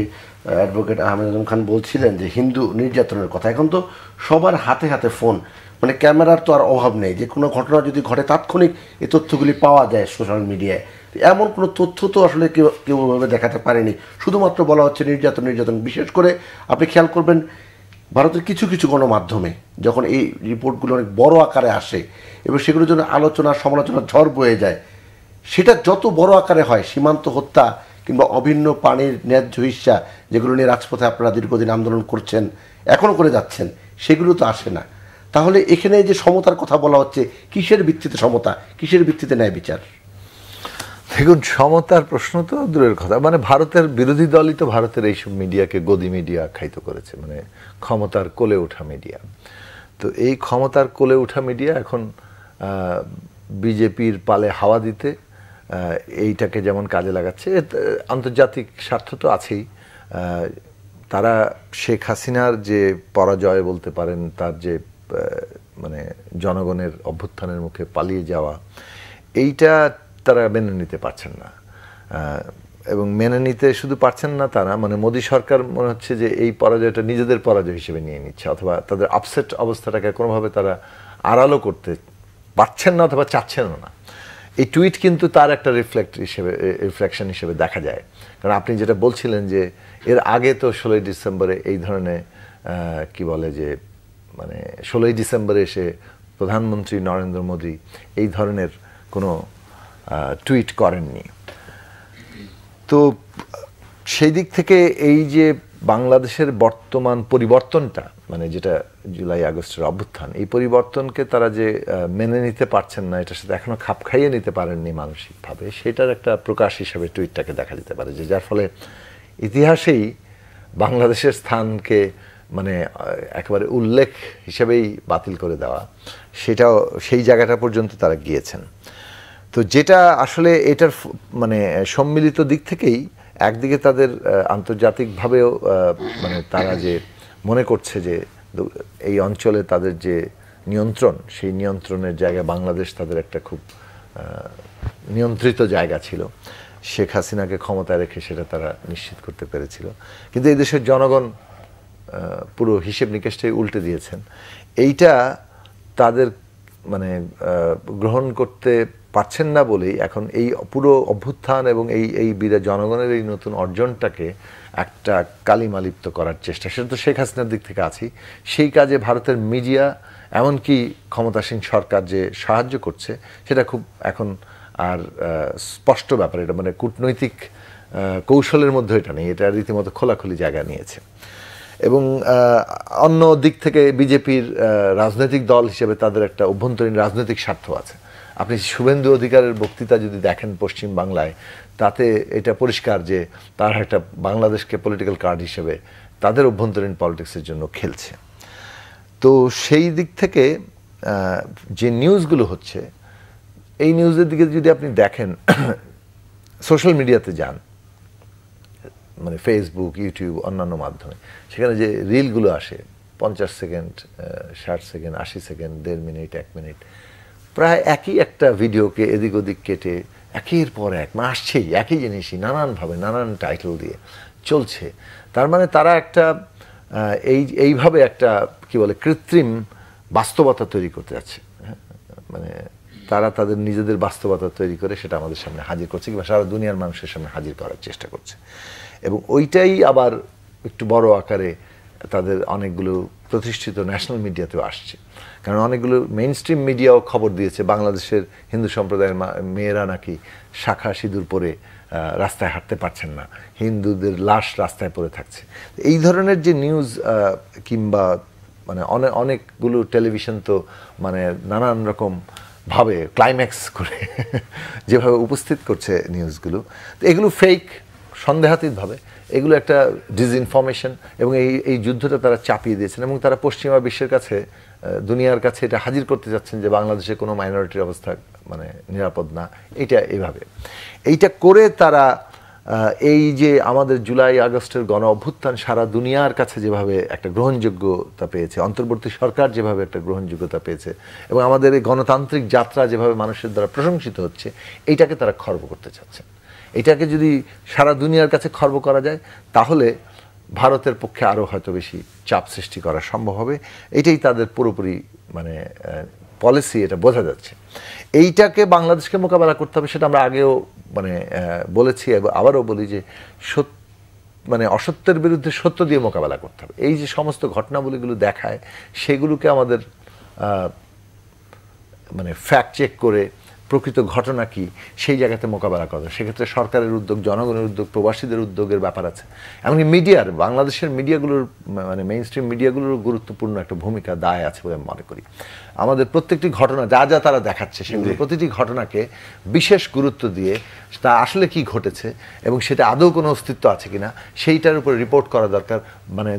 অ্যাডভোকেট আহমেদ আজম খান বলছিলেন যে হিন্দু নির্যাতনের কথা, এখন তো সবার হাতে হাতে ফোন, মানে ক্যামেরার তো আর অভাব নেই, যে কোনো ঘটনা যদি ঘটে তাৎক্ষণিক এই তথ্যগুলি পাওয়া যায় সোশ্যাল মিডিয়ায়। এমন কোনো তথ্য তো আসলে কেউ ওইভাবে দেখাতে পারেনি, শুধুমাত্র বলা হচ্ছে নির্যাতন নির্যাতন। বিশেষ করে আপনি খেয়াল করবেন ভারতের কিছু কিছু গণমাধ্যমে যখন এই রিপোর্টগুলো অনেক বড় আকারে আসে এবং সেগুলোর জন্য আলোচনা সমালোচনার ঝড় বয়ে যায়, সেটা যত বড় আকারে হয়, সীমান্ত হত্যা কিংবা অভিন্ন পানির ন্যায্য হিস্সা, যেগুলো নিয়ে রাজপথে আপনারা দীর্ঘদিন আন্দোলন করছেন, এখনও করে যাচ্ছেন, সেগুলো তো আসে না। তাহলে এখানে যে সমতার কথা বলা হচ্ছে, কিসের ভিত্তিতে সমতা, কিসের ভিত্তিতে ন্যায় বিচার? দেখুন, সমতার প্রশ্ন তো দূরের কথা, মানে ভারতের বিরোধী দলই তো ভারতের এইসব মিডিয়াকে গদি মিডিয়া আখ্যায়িত করেছে, মানে ক্ষমতার কোলে ওঠা মিডিয়া। তো এই ক্ষমতার কোলে ওঠা মিডিয়া এখন বিজেপির পালে হাওয়া দিতে এইটাকে যেমন কাজে লাগাচ্ছে, আন্তর্জাতিক স্বার্থ তো আছেই। তারা শেখ হাসিনার যে পরাজয় বলতে পারেন, তার যে মানে জনগণের অভ্যুত্থানের মুখে পালিয়ে যাওয়া, এইটা তারা মেনে নিতে পারছেন না। এবং মেনে নিতে শুধু পারছেন না তা না, মানে মোদী সরকার মনে হচ্ছে যে এই পরাজয়টা নিজেদের পরাজয় হিসেবে নিয়ে নিচ্ছে, অথবা তাদের আপসেট অবস্থাটাকে কোনোভাবে তারা আড়ালো করতে পারছেন না অথবা চাচ্ছেন না। এই টুইট কিন্তু তার একটা রিফ্লেকশন হিসেবে দেখা যায়। কারণ আপনি যেটা বলছিলেন যে এর আগে তো 16ই ডিসেম্বরে এই ধরনের কি বলে যে, মানে 16ই ডিসেম্বরে এসে প্রধানমন্ত্রী নরেন্দ্র মোদী এই ধরনের কোনো টুইট করেননি। তো সেই দিক থেকে এই যে বাংলাদেশের বর্তমান পরিবর্তনটা, মানে যেটা জুলাই আগস্টের অভ্যুত্থান, এই পরিবর্তনকে তারা যে মেনে নিতে পারছেন না, এটার সাথে এখনো খাপ খাইয়ে নিতে পারেননি মানসিকভাবে, সেটার একটা প্রকাশ হিসেবে টুইটটাকে দেখা যেতে পারে, যে যার ফলে ইতিহাসেই বাংলাদেশের স্থানকে মানে একেবারে উল্লেখ হিসেবেই বাতিল করে দেওয়া, সেটাও সেই জায়গাটা পর্যন্ত তারা গিয়েছেন। তো যেটা আসলে এটার মানে সম্মিলিত দিক থেকেই একদিকে তাদের আন্তর্জাতিকভাবেও মানে তারা যে মনে করছে যে এই অঞ্চলে তাদের যে নিয়ন্ত্রণ, সেই নিয়ন্ত্রণের জায়গা বাংলাদেশ তাদের একটা খুব নিয়ন্ত্রিত জায়গা ছিল, শেখ হাসিনাকে ক্ষমতায় রেখে সেটা তারা নিশ্চিত করতে পেরেছিল। কিন্তু এই দেশের জনগণ পুরো হিসেব নিকেশটাই উল্টে দিয়েছেন। এইটা তাদের মানে গ্রহণ করতে পারছেন না বলেই এখন এই পুরো অভ্যুত্থান এবং এই বিরাট জনগণের এই নতুন অর্জনটাকে একটা কালিমালিপ্ত করার চেষ্টা, সেটা তো শেখ হাসিনার দিক থেকে আছেই। সেই কাজে ভারতের মিডিয়া, এমনকি ক্ষমতাসীন সরকার যে সাহায্য করছে, সেটা খুব এখন আর স্পষ্ট ব্যাপার। এটা মানে কূটনৈতিক কৌশলের মধ্যে এটা নেই, এটা রীতিমতো খোলাখুলি জায়গা নিয়েছে। এবং অন্য দিক থেকে বিজেপির রাজনৈতিক দল হিসেবে তাদের একটা অভ্যন্তরীণ রাজনৈতিক স্বার্থ আছে। আপনি শুভেন্দু অধিকারের বক্তৃতা যদি দেখেন পশ্চিম বাংলায়, তাতে এটা পরিষ্কার যে তারা একটা বাংলাদেশকে পলিটিক্যাল কার্ড হিসেবে তাদের অভ্যন্তরীণ পলিটিক্সের জন্য খেলছে। তো সেই দিক থেকে যে নিউজগুলো হচ্ছে, এই নিউজের দিকে যদি আপনি দেখেন, সোশ্যাল মিডিয়াতে যান, মানে ফেসবুক, ইউটিউব, অন্যান্য মাধ্যমে, সেখানে যে রিলগুলো আসে 50 second, 60 second, 80 second, 1.5 minute, 1 minute, প্রায় একই একটা ভিডিওকে এদিক ওদিক কেটে একের পর এক, মানে আসছেই একই জিনিসই নানানভাবে নানান টাইটেল দিয়ে চলছে। তার মানে তারা একটা এইভাবে একটা কি বলে কৃত্রিম বাস্তবতা তৈরি করতে যাচ্ছে। মানে তারা তাদের নিজেদের বাস্তবতা তৈরি করে সেটা আমাদের সামনে হাজির করছে, কিংবা সারা দুনিয়ার মানুষের সামনে হাজির করার চেষ্টা করছে। এবং ওইটাই আবার একটু বড় আকারে তাদের অনেকগুলো প্রতিষ্ঠিত ন্যাশনাল মিডিয়াতেও আসছে। কারণ অনেকগুলো মেইন স্ট্রিম মিডিয়াও খবর দিয়েছে বাংলাদেশের হিন্দু সম্প্রদায়ের মেয়েরা নাকি শাখা সিঁদুর পরে রাস্তায় হাঁটতে পারছেন না, হিন্দুদের লাশ রাস্তায় পড়ে থাকছে। এই ধরনের যে নিউজ, কিংবা মানে অনেকগুলো টেলিভিশন তো মানে নানান রকম ভাবে ক্লাইম্যাক্স করে যেভাবে উপস্থিত করছে নিউজগুলো, তো এগুলো ফেক, সন্দেহাতীতভাবে এগুলো একটা ডিসইনফরমেশন। এবং এই যুদ্ধটা তারা চাপিয়ে দিয়েছেন এবং তারা পশ্চিমা বিশ্বের কাছে, দুনিয়ার কাছে এটা হাজির করতে যাচ্ছেন যে বাংলাদেশে কোনো মাইনরিটির অবস্থা মানে নিরাপদ না। এইভাবে এইটা করে তারা এই যে আমাদের জুলাই আগস্টের গণ অভ্যুত্থান সারা দুনিয়ার কাছে যেভাবে একটা গ্রহণযোগ্যতা পেয়েছে, অন্তর্বর্তী সরকার যেভাবে একটা গ্রহণযোগ্যতা পেয়েছে, এবং আমাদের এই গণতান্ত্রিক যাত্রা যেভাবে মানুষের দ্বারা প্রশংসিত হচ্ছে, এইটাকে তারা খর্ব করতে চাচ্ছেন। এটাকে যদি সারা দুনিয়ার কাছে খর্ব করা যায় তাহলে ভারতের পক্ষে আরও হয়তো বেশি চাপ সৃষ্টি করা সম্ভব হবে। এটাই তাদের পুরোপুরি মানে পলিসি, এটা বোঝা যাচ্ছে। এইটাকে বাংলাদেশকে মোকাবেলা করতে হবে, সেটা আমরা আগেও মানে বলেছি, আবারও বলি যে মানে অসত্যের বিরুদ্ধে সত্য দিয়ে মোকাবেলা করতে হবে। এই যে সমস্ত ঘটনাবলীগুলো দেখায় সেগুলোকে আমাদের মানে ফ্যাক্ট চেক করে প্রকৃত ঘটনা কি সেই জায়গাতে মোকাবেলা করা। সেক্ষেত্রে সরকারের উদ্যোগ, জনগণের উদ্যোগ, প্রবাসীদের উদ্যোগের ব্যাপার আছে। এমনকি মিডিয়ার, বাংলাদেশের মিডিয়াগুলোর মানে মেইন স্ট্রিম মিডিয়াগুলোর গুরুত্বপূর্ণ একটা ভূমিকা, দায় আছে বলে আমি মনে করি। আমাদের প্রত্যেকটি ঘটনা যা যা তারা দেখাচ্ছে সেগুলো প্রতিটি ঘটনাকে বিশেষ গুরুত্ব দিয়ে তা আসলে কি ঘটেছে এবং সেটা আদৌ কোনো অস্তিত্ব আছে কিনা সেইটার উপরে রিপোর্ট করা দরকার। মানে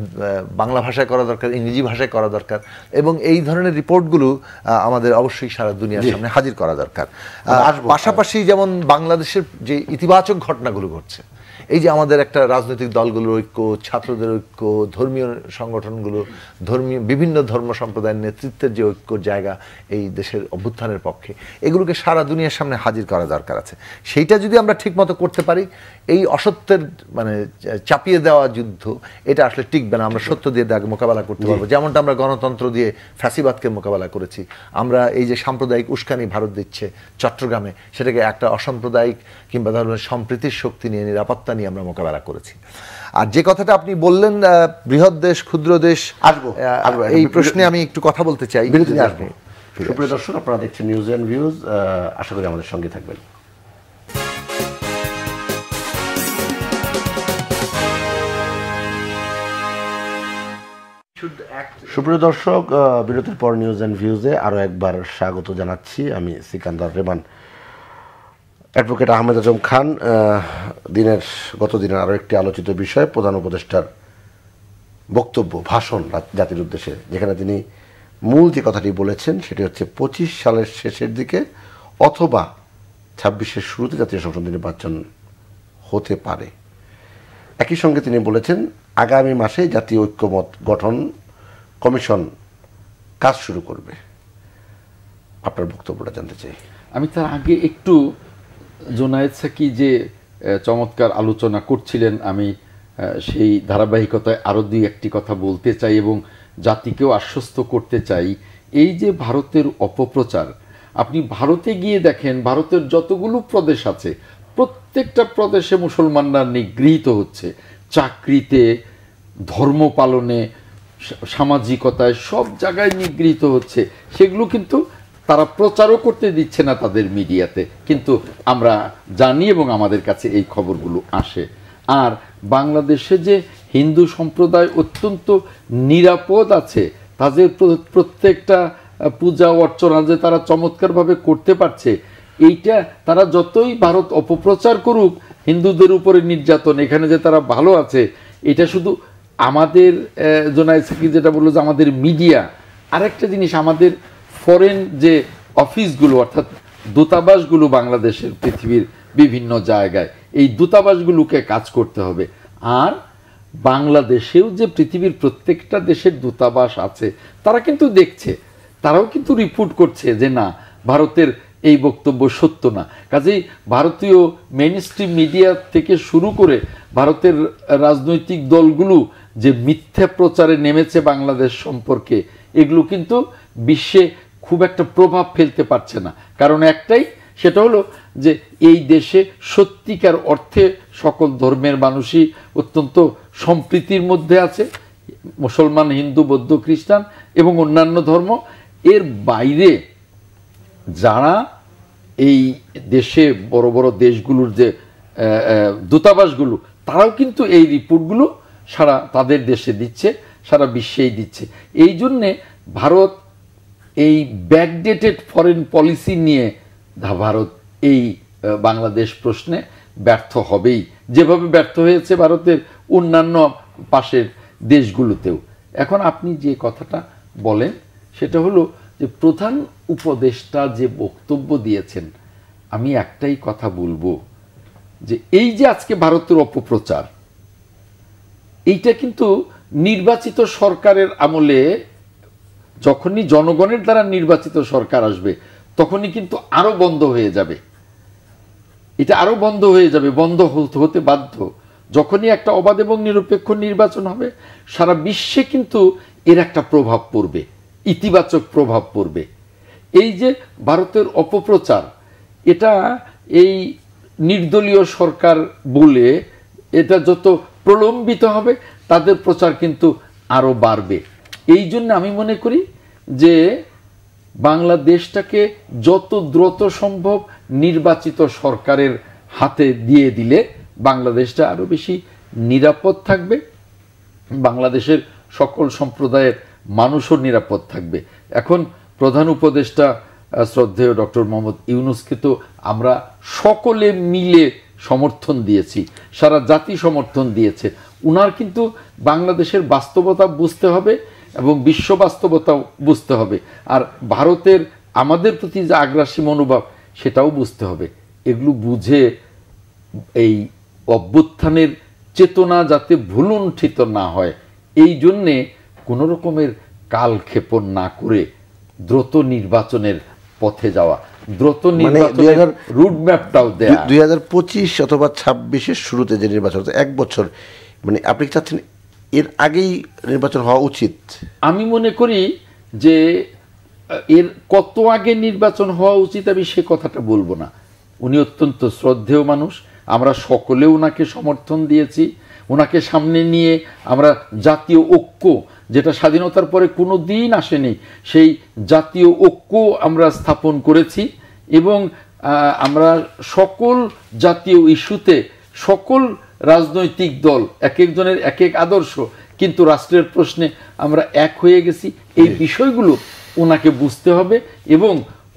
বাংলা ভাষায় করা দরকার, ইংরেজি ভাষায় করা দরকার, এবং এই ধরনের রিপোর্টগুলো আমাদের অবশ্যই সারা দুনিয়ার সামনে হাজির করা দরকার। পাশাপাশি যেমন বাংলাদেশের যে ইতিবাচক ঘটনাগুলো ঘটছে, এই যে আমাদের একটা রাজনৈতিক দলগুলোর ঐক্য, ছাত্রদের ঐক্য, ধর্মীয় সংগঠনগুলো, বিভিন্ন ধর্ম সম্প্রদায়ের নেতৃত্বের যে ঐক্যর জায়গা এই দেশের অভ্যুত্থানের পক্ষে, এগুলোকে সারা দুনিয়ার সামনে হাজির করা দরকার আছে। সেইটা যদি আমরা ঠিকমতো করতে পারি, এই অসত্যের মানে চাপিয়ে দেওয়া যুদ্ধ এটা আসলে টিকবে না। আমরা সত্য দিয়ে মোকাবেলা করতে পারবো, যেমনটা আমরা গণতন্ত্র দিয়ে ফ্যাসিবাদকে মোকাবেলা করেছি। আমরা এই যে সাম্প্রদায়িক উস্কানি ভারত দিচ্ছে চট্টগ্রামে, সেটাকে একটা অসাম্প্রদায়িক কিংবা ধরনের সম্প্রীতির শক্তি নিয়ে, নিরাপত্তা নিয়ে আমরা মোকাবেলা করেছি। আর যে কথাটা আপনি বললেন বৃহৎ দেশ ক্ষুদ্র দেশ, এই প্রশ্নে আমি একটু কথা বলতে চাই। সুপ্রিয় দর্শক, আপনারা দেখছেন নিউজ অ্যান্ড ভিউজ, আশা করি আমাদের সঙ্গে থাকবেন। সুপ্রিয় দর্শক, বিরতির পর নিউজ অ্যান্ড ভিউজে আরও একবার স্বাগত জানাচ্ছি। আমি সিকান্দার রেমান। অ্যাডভোকেট আহমেদ আজম খান, গত দিনের আরও একটি আলোচিত বিষয় প্রধান উপদেষ্টার বক্তব্য, ভাষণ জাতির উদ্দেশ্যে, যেখানে তিনি মূল যে কথাটি বলেছেন সেটি হচ্ছে 25 সালের শেষের দিকে অথবা 26-এর শুরুতে জাতীয় সংসদ নির্বাচন হতে পারে। একই সঙ্গে তিনি বলেছেন আগামী মাসে জাতীয় ঐক্যমত গঠন কমিশন কাজ শুরু করবে। আপনার বক্তব্যটা জানতে চাই। আমি তার আগে একটু জোনায়েদ সাকি যে চমৎকার আলোচনা করছিলেন, আমি সেই ধারাবাহিকতায় আরও দুই একটি কথা বলতে চাই এবং জাতিকেও আশ্বস্ত করতে চাই। এই যে ভারতের অপপ্রচার, আপনি ভারতে গিয়ে দেখেন ভারতের যতগুলো প্রদেশ আছে প্রত্যেকটা প্রদেশে মুসলমানরা নিগৃহীত হচ্ছে, চাকরিতে, ধর্ম পালনে, সামাজিকতায়, সব জায়গায় নিগৃহীত হচ্ছে। সেগুলো কিন্তু তারা প্রচারও করতে দিচ্ছে না তাদের মিডিয়াতে, কিন্তু আমরা জানি এবং আমাদের কাছে এই খবরগুলো আসে। আর বাংলাদেশে যে হিন্দু সম্প্রদায় অত্যন্ত নিরাপদ আছে, তাদের প্রত্যেকটা পূজা অর্চনা যে তারা চমৎকারভাবে করতে পারছে, এইটা তারা যতই ভারত অপপ্রচার করুক হিন্দুদের উপরে নির্যাতন, এখানে যে তারা ভালো আছে, এটা শুধু আমাদের জোনায়েদ সাকি যেটা বললো যে আমাদের মিডিয়া, আরেকটা জিনিস আমাদের ফরেন যে অফিসগুলো অর্থাৎ দূতাবাসগুলো বাংলাদেশের পৃথিবীর বিভিন্ন জায়গায়, এই দূতাবাসগুলোকে কাজ করতে হবে। আর বাংলাদেশেও যে পৃথিবীর প্রত্যেকটা দেশের দূতাবাস আছে তারা কিন্তু দেখছে, তারাও কিন্তু রিপোর্ট করছে যে না, ভারতের এই বক্তব্য সত্য না। কাজেই ভারতীয় মেইনস্ট্রিম মিডিয়া থেকে শুরু করে ভারতের রাজনৈতিক দলগুলো যে মিথ্যা প্রচারে নেমেছে বাংলাদেশ সম্পর্কে, এগুলো কিন্তু বিশ্বে খুব একটা প্রভাব ফেলতে পারছে না। কারণ একটাই, সেটা হলো যে এই দেশে সত্যিকার অর্থে সকল ধর্মের মানুষই অত্যন্ত সম্প্রীতির মধ্যে আছে, মুসলমান, হিন্দু, বৌদ্ধ, খ্রিস্টান এবং অন্যান্য ধর্ম। এর বাইরে যারা এই দেশে বড় বড় দেশগুলোর যে দূতাবাসগুলো, তারাও কিন্তু এই রিপোর্টগুলো সারা তাদের দেশে দিচ্ছে, সারা বিশ্বেই দিচ্ছে। এই জন্যে ভারত এই ব্যাকডেটেড ফরেন পলিসি নিয়ে ভারত এই বাংলাদেশ প্রশ্নে ব্যর্থ হবেই, যেভাবে ব্যর্থ হয়েছে ভারতের অন্যান্য পাশের দেশগুলোতেও। এখন আপনি যে কথাটা বলেন সেটা হলো যে প্রধান উপদেষ্টা যে বক্তব্য দিয়েছেন, আমি একটাই কথা বলবো যে এই যে আজকে ভারতের অপপ্রচার, এইটা কিন্তু নির্বাচিত সরকারের আমলে, যখনই জনগণের দ্বারা নির্বাচিত সরকার আসবে তখনই কিন্তু আরো বন্ধ হয়ে যাবে। এটা আরো বন্ধ হয়ে যাবে, বন্ধ হতে বাধ্য। যখনই একটা অবাধ এবং নিরপেক্ষ নির্বাচন হবে, সারা বিশ্বে কিন্তু এর একটা প্রভাব পড়বে, ইতিবাচক প্রভাব পড়বে। এই যে ভারতের অপপ্রচার, এটা এই নির্দলীয় সরকার বলে এটা যত প্রলম্বিত হবে তাদের প্রচার কিন্তু আরো বাড়বে। এই জন্য আমি মনে করি যে বাংলাদেশটাকে যত দ্রুত সম্ভব নির্বাচিত সরকারের হাতে দিয়ে দিলে বাংলাদেশটা আরো বেশি নিরাপদ থাকবে, বাংলাদেশের সকল সম্প্রদায়ের মানুষও নিরাপদ থাকবে। এখন প্রধান উপদেষ্টা শ্রদ্ধেয় ডক্টর মোহাম্মদ ইউনূসকে তো আমরা সকলে মিলে সমর্থন দিয়েছি, সারা জাতি সমর্থন দিয়েছে। উনার কিন্তু বাংলাদেশের বাস্তবতা বুঝতে হবে এবং বিশ্ব বাস্তবতা বুঝতে হবে, আর ভারতের আমাদের প্রতি যে আগ্রাসী মনোভাব সেটাও বুঝতে হবে। এগুলো বুঝে এই অভ্যুত্থানের চেতনা যাতে ভুলুণ্ঠিত না হয়, এই জন্যে কোনো রকমের কালক্ষেপণ না করে দ্রুত নির্বাচনের পথে যাওয়া, দ্রুত নির্বাচনের রুটম্যাপটাও দেয়া। 2025 অথবা 26-এর শুরুতে যে নির্বাচন, এক বছর, মানে আপনি চাচ্ছেন এর আগেই নির্বাচন হওয়া উচিত? আমি মনে করি যে এর কত আগে নির্বাচন হওয়া উচিত আমি সে কথাটা বলবো না। উনি অত্যন্ত শ্রদ্ধেয় মানুষ, আমরা সকলে ওনাকে সমর্থন দিয়েছি। ওনাকে সামনে নিয়ে আমরা জাতীয় ঐক্য, যেটা স্বাধীনতার পরে কোনো দিন আসেনি, সেই জাতীয় ঐক্য আমরা স্থাপন করেছি এবং আমরা সকল জাতীয় ইস্যুতে সকল রাজনৈতিক দল এক একজনের এক এক আদর্শ, কিন্তু রাষ্ট্রের প্রশ্নে আমরা এক হয়ে গেছি। এই বিষয়গুলো ওনাকে বুঝতে হবে এবং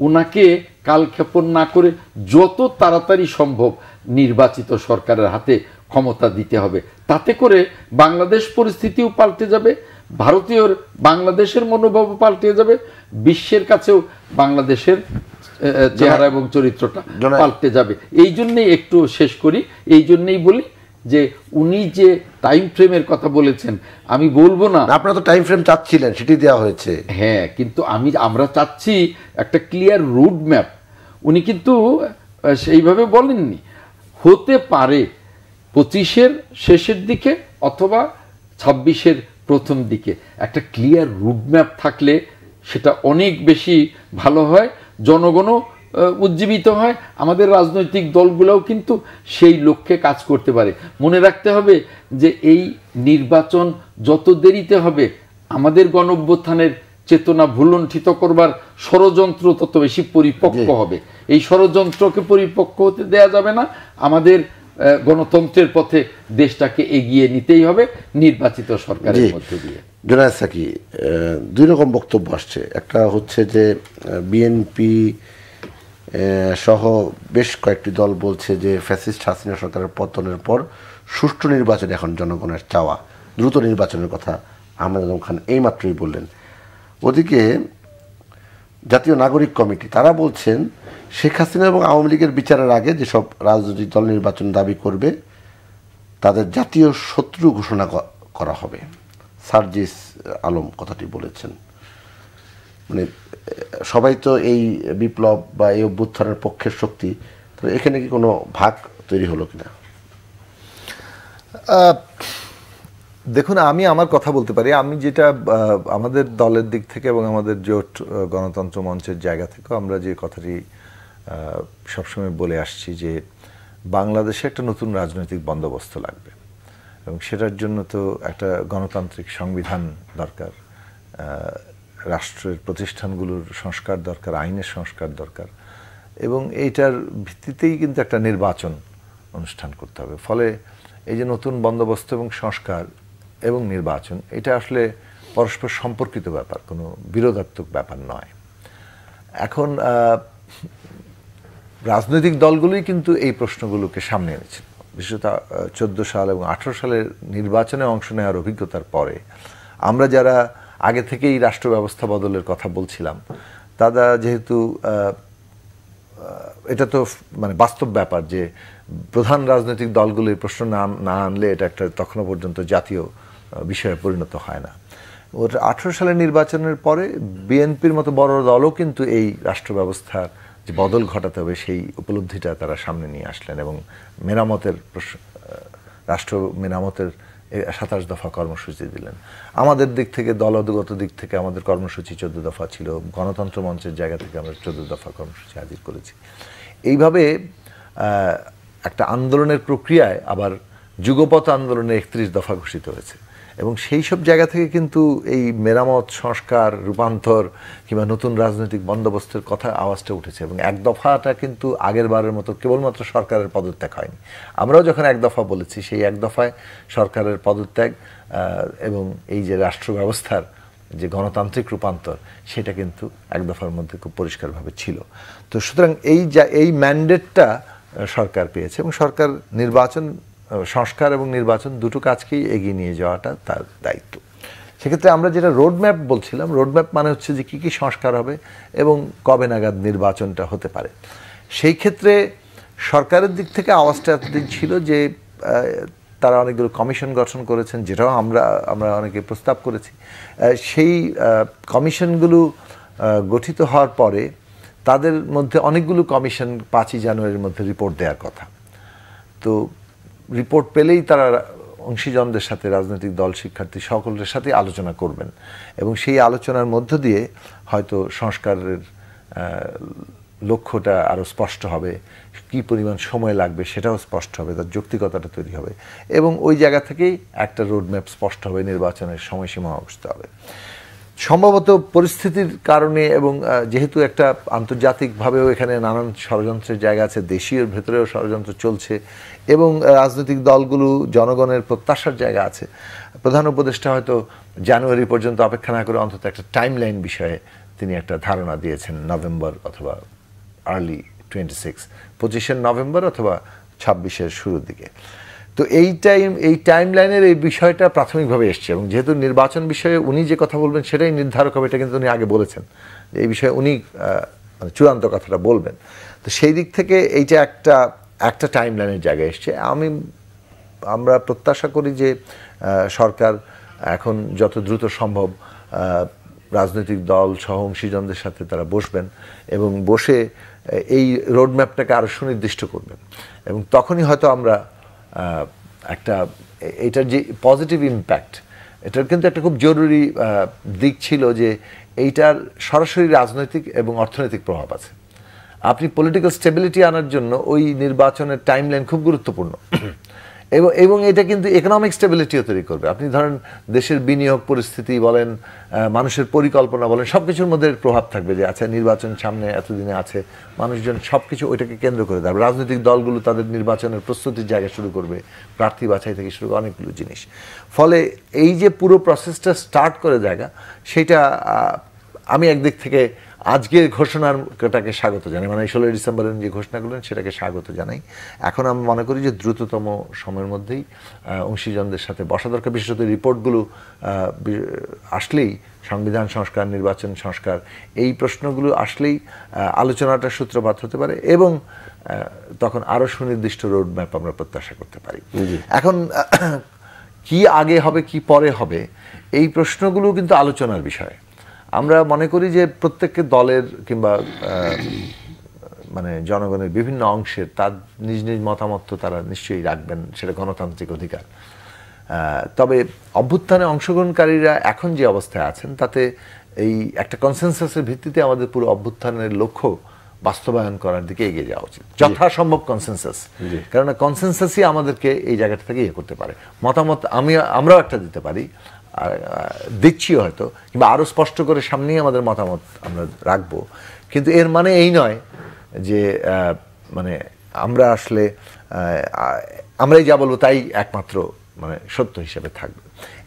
ওনাকে কালক্ষেপণ না করে যত তাড়াতাড়ি সম্ভব নির্বাচিত সরকারের হাতে ক্ষমতা দিতে হবে। তাতে করে বাংলাদেশ পরিস্থিতিও পাল্টে যাবে, ভারতীয় বাংলাদেশের মনোভাবও পাল্টে যাবে, বিশ্বের কাছেও বাংলাদেশের চেহারা এবং চরিত্রটা পাল্টে যাবে। এই জন্যই একটু শেষ করি, এই জন্যই বলি যে উনি যে টাইম ফ্রেমের কথা বলেছেন, আমি বলবো না। আপনারা তো টাইম ফ্রেম চাচ্ছিলেন, সেটি দেওয়া হয়েছে। হ্যাঁ, কিন্তু আমরা চাচ্ছি একটা ক্লিয়ার রুট ম্যাপ। উনি কিন্তু সেইভাবে বলেননি। হতে পারে 25-এর শেষের দিকে অথবা 26-এর প্রথম দিকে একটা ক্লিয়ার রুট ম্যাপ থাকলে সেটা অনেক বেশি ভালো হয়, জনগণও উজ্জীবিত হয়, আমাদের রাজনৈতিক দলগুলোও কিন্তু সেই লক্ষ্যে কাজ করতে পারে। মনে রাখতে হবে যে এই নির্বাচন যত দেরিতে হবে, আমাদের গণঅভ্যুত্থানের চেতনা ভুলুণ্ঠিত করবার ষড়যন্ত্র তত বেশি পরিপক্ক হবে। এই ষড়যন্ত্রকে পরিপক্ক হতে দেয়া যাবে না। আমাদের গণতন্ত্রের পথে দেশটাকে এগিয়ে নিতেই হবে নির্বাচিত সরকারের মধ্যে দিয়ে। জোনায়েদ সাকি, দুই রকম বক্তব্য আসছে। একটা হচ্ছে যে বিএনপি সহ বেশ কয়েকটি দল বলছে যে ফ্যাসিস্ট হাসিনা সরকারের পতনের পর সুষ্ঠু নির্বাচন এখন জনগণের চাওয়া, দ্রুত নির্বাচনের কথা আহমেদ আজম খান এইমাত্রই বললেন। ওদিকে জাতীয় নাগরিক কমিটি তারা বলছেন শেখ হাসিনা এবং আওয়ামী লীগের বিচারের আগে যেসব রাজনৈতিক দল নির্বাচন দাবি করবে তাদের জাতীয় শত্রু ঘোষণা করা হবে। সার্জিস আলম কথাটি বলেছেন। মানে সবাই তো এই বিপ্লব বা এই অভ্যুত্থানের পক্ষের শক্তি, তো এখানে কি কোনো ভাগ তৈরি হলো কিনা? দেখুন, আমি আমার কথা বলতে পারি। আমি যেটা আমাদের দলের দিক থেকে এবং আমাদের জোট গণতন্ত্র মঞ্চের জায়গা থেকে আমরা যে কথাটি সবসময় বলে আসছি যে বাংলাদেশে একটা নতুন রাজনৈতিক বন্দোবস্ত লাগবে এবং সেটার জন্য তো একটা গণতান্ত্রিক সংবিধান দরকার, রাষ্ট্রের প্রতিষ্ঠানগুলোর সংস্কার দরকার, আইনের সংস্কার দরকার এবং এইটার ভিত্তিতেই কিন্তু একটা নির্বাচন অনুষ্ঠান করতে হবে। ফলে এই যে নতুন বন্দোবস্ত এবং সংস্কার এবং নির্বাচন, এটা আসলে পরস্পর সম্পর্কিত ব্যাপার, কোনো বিরোধাত্মক ব্যাপার নয়। এখন রাজনৈতিক দলগুলোই কিন্তু এই প্রশ্নগুলোকে সামনে এনেছিল, বিশেষত 14 সাল এবং 18 সালের নির্বাচনে অংশ নেওয়ার অভিজ্ঞতার পরে আমরা যারা আগে থেকেই রাষ্ট্র ব্যবস্থা বদলের কথা বলছিলাম, তারা যেহেতু এটা তো মানে বাস্তব ব্যাপার যে প্রধান রাজনৈতিক দলগুলো এই প্রশ্ন না আনলে এটা একটা তখনও পর্যন্ত জাতীয় বিষয়ে পরিণত হয় না। 18 সালের নির্বাচনের পরে বিএনপির মতো বড় দলও কিন্তু এই রাষ্ট্র ব্যবস্থার যে বদল ঘটাতে হবে সেই উপলব্ধিটা তারা সামনে নিয়ে আসলেন এবং মেরামতের রাষ্ট্র মেরামতের 27 দফা কর্মসূচি দিলেন। আমাদের দিক থেকে, দলগত দিক থেকে আমাদের কর্মসূচি 14 দফা ছিল। গণতন্ত্র মঞ্চের জায়গা থেকে আমরা 14 দফা কর্মসূচি হাজির করেছি। এইভাবে একটা আন্দোলনের প্রক্রিয়ায় আবার যুগপৎ আন্দোলনে 31 দফা ঘোষিত হয়েছে এবং সেই সব জায়গা থেকে কিন্তু এই মেরামত, সংস্কার, রূপান্তর কিংবা নতুন রাজনৈতিক বন্দোবস্তের কথা আওয়াজটা উঠেছে এবং এক দফাটা কিন্তু আগের বারের মতো কেবলমাত্র সরকারের পদত্যাগ হয়নি। আমরাও যখন এক দফা বলেছি, সেই এক দফায় সরকারের পদত্যাগ এবং এই যে রাষ্ট্র ব্যবস্থার যে গণতান্ত্রিক রূপান্তর, সেটা কিন্তু এক দফার মধ্যে খুব পরিষ্কারভাবে ছিল। তো সুতরাং এই ম্যান্ডেটটা সরকার পেয়েছে এবং সরকার নির্বাচন, সংস্কার এবং নির্বাচন দুটো কাজকেই এগিয়ে নিয়ে যাওয়াটা তার দায়িত্ব। সেক্ষেত্রে আমরা যেটা রোডম্যাপ বলছিলাম, রোডম্যাপ মানে হচ্ছে যে কী কী সংস্কার হবে এবং কবে নাগাদ নির্বাচনটা হতে পারে। সেই ক্ষেত্রে সরকারের দিক থেকে আওয়াজটা এতদিন ছিল যে তারা অনেকগুলো কমিশন গঠন করেছেন, যেটাও আমরা অনেকে প্রস্তাব করেছি। সেই কমিশনগুলো গঠিত হওয়ার পরে তাদের মধ্যে অনেকগুলো কমিশন 5ই জানুয়ারির মধ্যে রিপোর্ট দেওয়ার কথা। তো রিপোর্ট পেলেই তারা অংশীজনদের সাথে, রাজনৈতিক দল, শিক্ষার্থী সকলের সাথে আলোচনা করবেন এবং সেই আলোচনার মধ্য দিয়ে হয়তো সংস্কারের লক্ষ্যটা আরও স্পষ্ট হবে, কী পরিমাণ সময় লাগবে সেটাও স্পষ্ট হবে, তার যৌক্তিকতাটা তৈরি হবে এবং ওই জায়গা থেকেই একটা রোডম্যাপ স্পষ্ট হবে, নির্বাচনের সময়সীমা বুঝতে হবে। সম্ভবত পরিস্থিতির কারণে এবং যেহেতু একটা আন্তর্জাতিকভাবেও এখানে নানান ষড়যন্ত্রের জায়গা আছে, দেশীয় ভেতরেও ষড়যন্ত্র চলছে এবং রাজনৈতিক দলগুলো জনগণের প্রত্যাশার জায়গা আছে, প্রধান উপদেষ্টা হয়তো জানুয়ারি পর্যন্ত অপেক্ষা না করে অন্তত একটা টাইমলাইন বিষয়ে তিনি একটা ধারণা দিয়েছেন, নভেম্বর অথবা আর্লি 25 নভেম্বর অথবা 26-এর শুরুর দিকে। তো এই টাইমলাইনের এই বিষয়টা প্রাথমিকভাবে এসছে এবং যেহেতু নির্বাচন বিষয়ে উনি যে কথা বলবেন সেটাই নির্ধারক হবে, এটা কিন্তু উনি আগে বলেছেন যে এই বিষয়ে উনি চূড়ান্ত কথাটা বলবেন। তো সেই দিক থেকে এইটা একটা টাইমলাইনের জায়গায় এসছে। আমরা প্রত্যাশা করি যে সরকার এখন যত দ্রুত সম্ভব রাজনৈতিক দল সহ অংশীজনদের সাথে তারা বসবেন এবং বসে এই রোডম্যাপটাকে আরও সুনির্দিষ্ট করবেন এবং তখনই হয়তো আমরা এটার যে পজিটিভ ইম্প্যাক্ট, এটার কিন্তু একটা খুব জরুরি দিক ছিল যে এইটার সরাসরি রাজনৈতিক এবং অর্থনৈতিক প্রভাব আছে। আপনি পলিটিক্যাল স্টেবিলিটি আনার জন্য ওই নির্বাচনের টাইমলাইন খুব গুরুত্বপূর্ণ এবং এটা কিন্তু ইকোনমিক স্টেবিলিটিও তৈরি করবে। আপনি ধরেন দেশের বিনিয়োগ পরিস্থিতি বলেন, মানুষের পরিকল্পনা বলেন, সব কিছুর মধ্যে প্রভাব থাকবে যে আচ্ছা নির্বাচন সামনে এতদিনে আছে, মানুষজন সব কিছু ওইটাকে কেন্দ্র করে দেবে। রাজনৈতিক দলগুলো তাদের নির্বাচনের প্রস্তুতির জায়গা শুরু করবে, প্রার্থী বাছাই থেকে শুরু করে অনেকগুলো জিনিস। ফলে এই যে পুরো প্রসেসটা স্টার্ট করে জায়গা, সেটা আমি একদিক থেকে আজকের ঘোষণাটাকে স্বাগত জানাই, মানে 16 ডিসেম্বরের যে ঘোষণা করলেন সেটাকে স্বাগত জানাই। এখন আমি মনে করি যে দ্রুততম সময়ের মধ্যেই অংশীজনদের সাথে বসা দরকার, বিশেষত রিপোর্টগুলো আসলেই সংবিধান সংস্কার, নির্বাচন সংস্কার, এই প্রশ্নগুলো আসলেই আলোচনাটা সূত্রপাত হতে পারে এবং তখন আরও সুনির্দিষ্ট রোড ম্যাপ আমরা প্রত্যাশা করতে পারি। এখন কি আগে হবে কি পরে হবে এই প্রশ্নগুলো কিন্তু আলোচনার বিষয়। আমরা মনে করি যে প্রত্যেককে দলের কিংবা মানে জনগণের বিভিন্ন অংশের তার নিজ নিজ মতামত তারা নিশ্চয়ই রাখবেন, সেটা গণতান্ত্রিক অধিকার। তবে অভ্যুত্থানে অংশগ্রহণকারীরা এখন যে অবস্থায় আছেন তাতে এই একটা কনসেনসাসের ভিত্তিতে আমাদের পুরো অভ্যুত্থানের লক্ষ্য বাস্তবায়ন করার দিকে এগিয়ে যাওয়া উচিত, যথাসম্ভব কনসেনসাস। কেননা কনসেনসাসই আমাদেরকে এই জায়গাটা থেকে ইয়ে করতে পারে। মতামত আমরাও একটা দিতে পারি, দিচ্ছি হয়তো, কিংবা আরও স্পষ্ট করে সামনেই আমাদের মতামত আমরা রাখবো, কিন্তু এর মানে এই নয় যে মানে আমরা আসলে আমরাই যা বলবো তাই একমাত্র মানে সত্য হিসেবে থাকবে।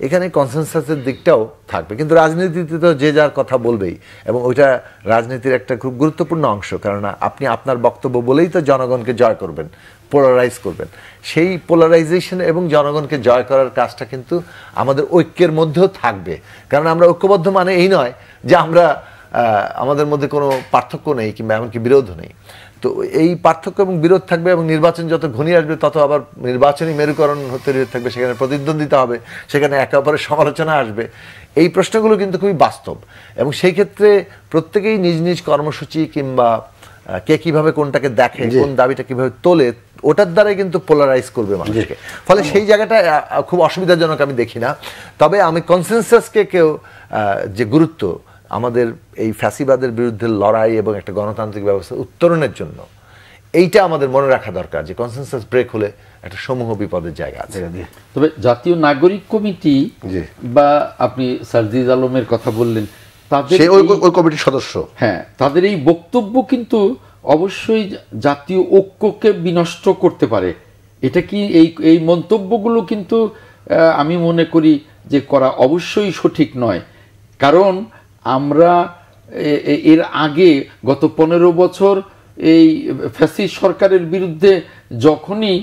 এখানে কনসেনসাসের দিকটাও থাকবে, কিন্তু রাজনীতিতে তো যে যার কথা বলবেই, এবং ওইটা রাজনীতির একটা খুব গুরুত্বপূর্ণ অংশ। কেননা আপনি আপনার বক্তব্য বলেই তো জনগণকে জয় করবেন, পোলারাইজ করবেন। সেই পোলারাইজেশন এবং জনগণকে জয় করার কাজটা কিন্তু আমাদের ঐক্যের মধ্যেও থাকবে। কারণ আমরা ঐক্যবদ্ধ মানে এই নয় যে আমরা আমাদের মধ্যে কোনো পার্থক্য নেই কিংবা এমনকি বিরোধ নেই। তো এই পার্থক্য এবং বিরোধ থাকবে, এবং নির্বাচন যত ঘনিয়ে আসবে তত আবার নির্বাচনী মেরুকরণ তৈরি হতে থাকবে, সেখানে প্রতিদ্বন্দ্বিতা হবে, সেখানে একে অপরের সমালোচনা আসবে। এই প্রশ্নগুলো কিন্তু খুবই বাস্তব, এবং সেই ক্ষেত্রে প্রত্যেকেই নিজ নিজ কর্মসূচি কিংবা কে কিভাবে কোনটাকে দেখে, কোন দাবিটা কিভাবে তোলে, ওটার দ্বারাই কিন্তু পোলারাইজ করবে মানুষকে। ফলে সেই জায়গাটা খুব অসুবিধাজনক আমি দেখি না। তবে আমি কনসেনসাসকে যে গুরুত্ব আমাদের এই ফ্যাসিবাদের বিরুদ্ধে লড়াই এবং একটা গণতান্ত্রিক ব্যবস্থা উত্তরণের জন্য, এইটা আমাদের মনে রাখা দরকার যে কনসেনসাস ব্রেক হলে একটা সমূহ বিপদের জায়গা আছে। তবে জাতীয় নাগরিক কমিটি বা আপনি সার্জিজ আলমের কথা বললেন, তাদের ওই কমিটির সদস্য, হ্যাঁ, তাদের এই বক্তব্য কিন্তু অবশ্যই জাতীয় ঐক্যকে বিনষ্ট করতে পারে। এটা কি এই মন্তব্যগুলো কিন্তু আমি মনে করি যে করা অবশ্যই সঠিক নয়। কারণ আমরা এর আগে গত 15 বছর এই ফ্যাসিস্ট সরকারের বিরুদ্ধে যখনই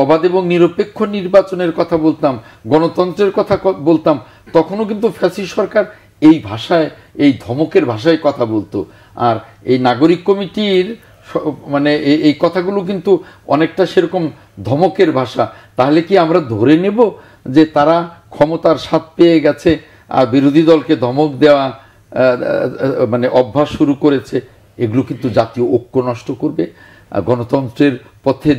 অবাধ এবং নিরপেক্ষ নির্বাচনের কথা বলতাম, গণতন্ত্রের কথা বলতাম, তখনও কিন্তু ফ্যাসিস্ট সরকার এই ভাষায়, এই ধমকের ভাষায় কথা বলতো। আর এই নাগরিক কমিটির মানে এই কথাগুলো কিন্তু অনেকটা সেরকম ধমকের ভাষা। তাহলে কি আমরা ধরে নেব যে তারা ক্ষমতার স্বাদ পেয়ে গেছে আর বিরোধী দলকে ধমক দেওয়া মানে অভ্যাস শুরু করেছে? এগুলো কিন্তু জাতীয় ঐক্য নষ্ট করবে, গণতন্ত্রের পথে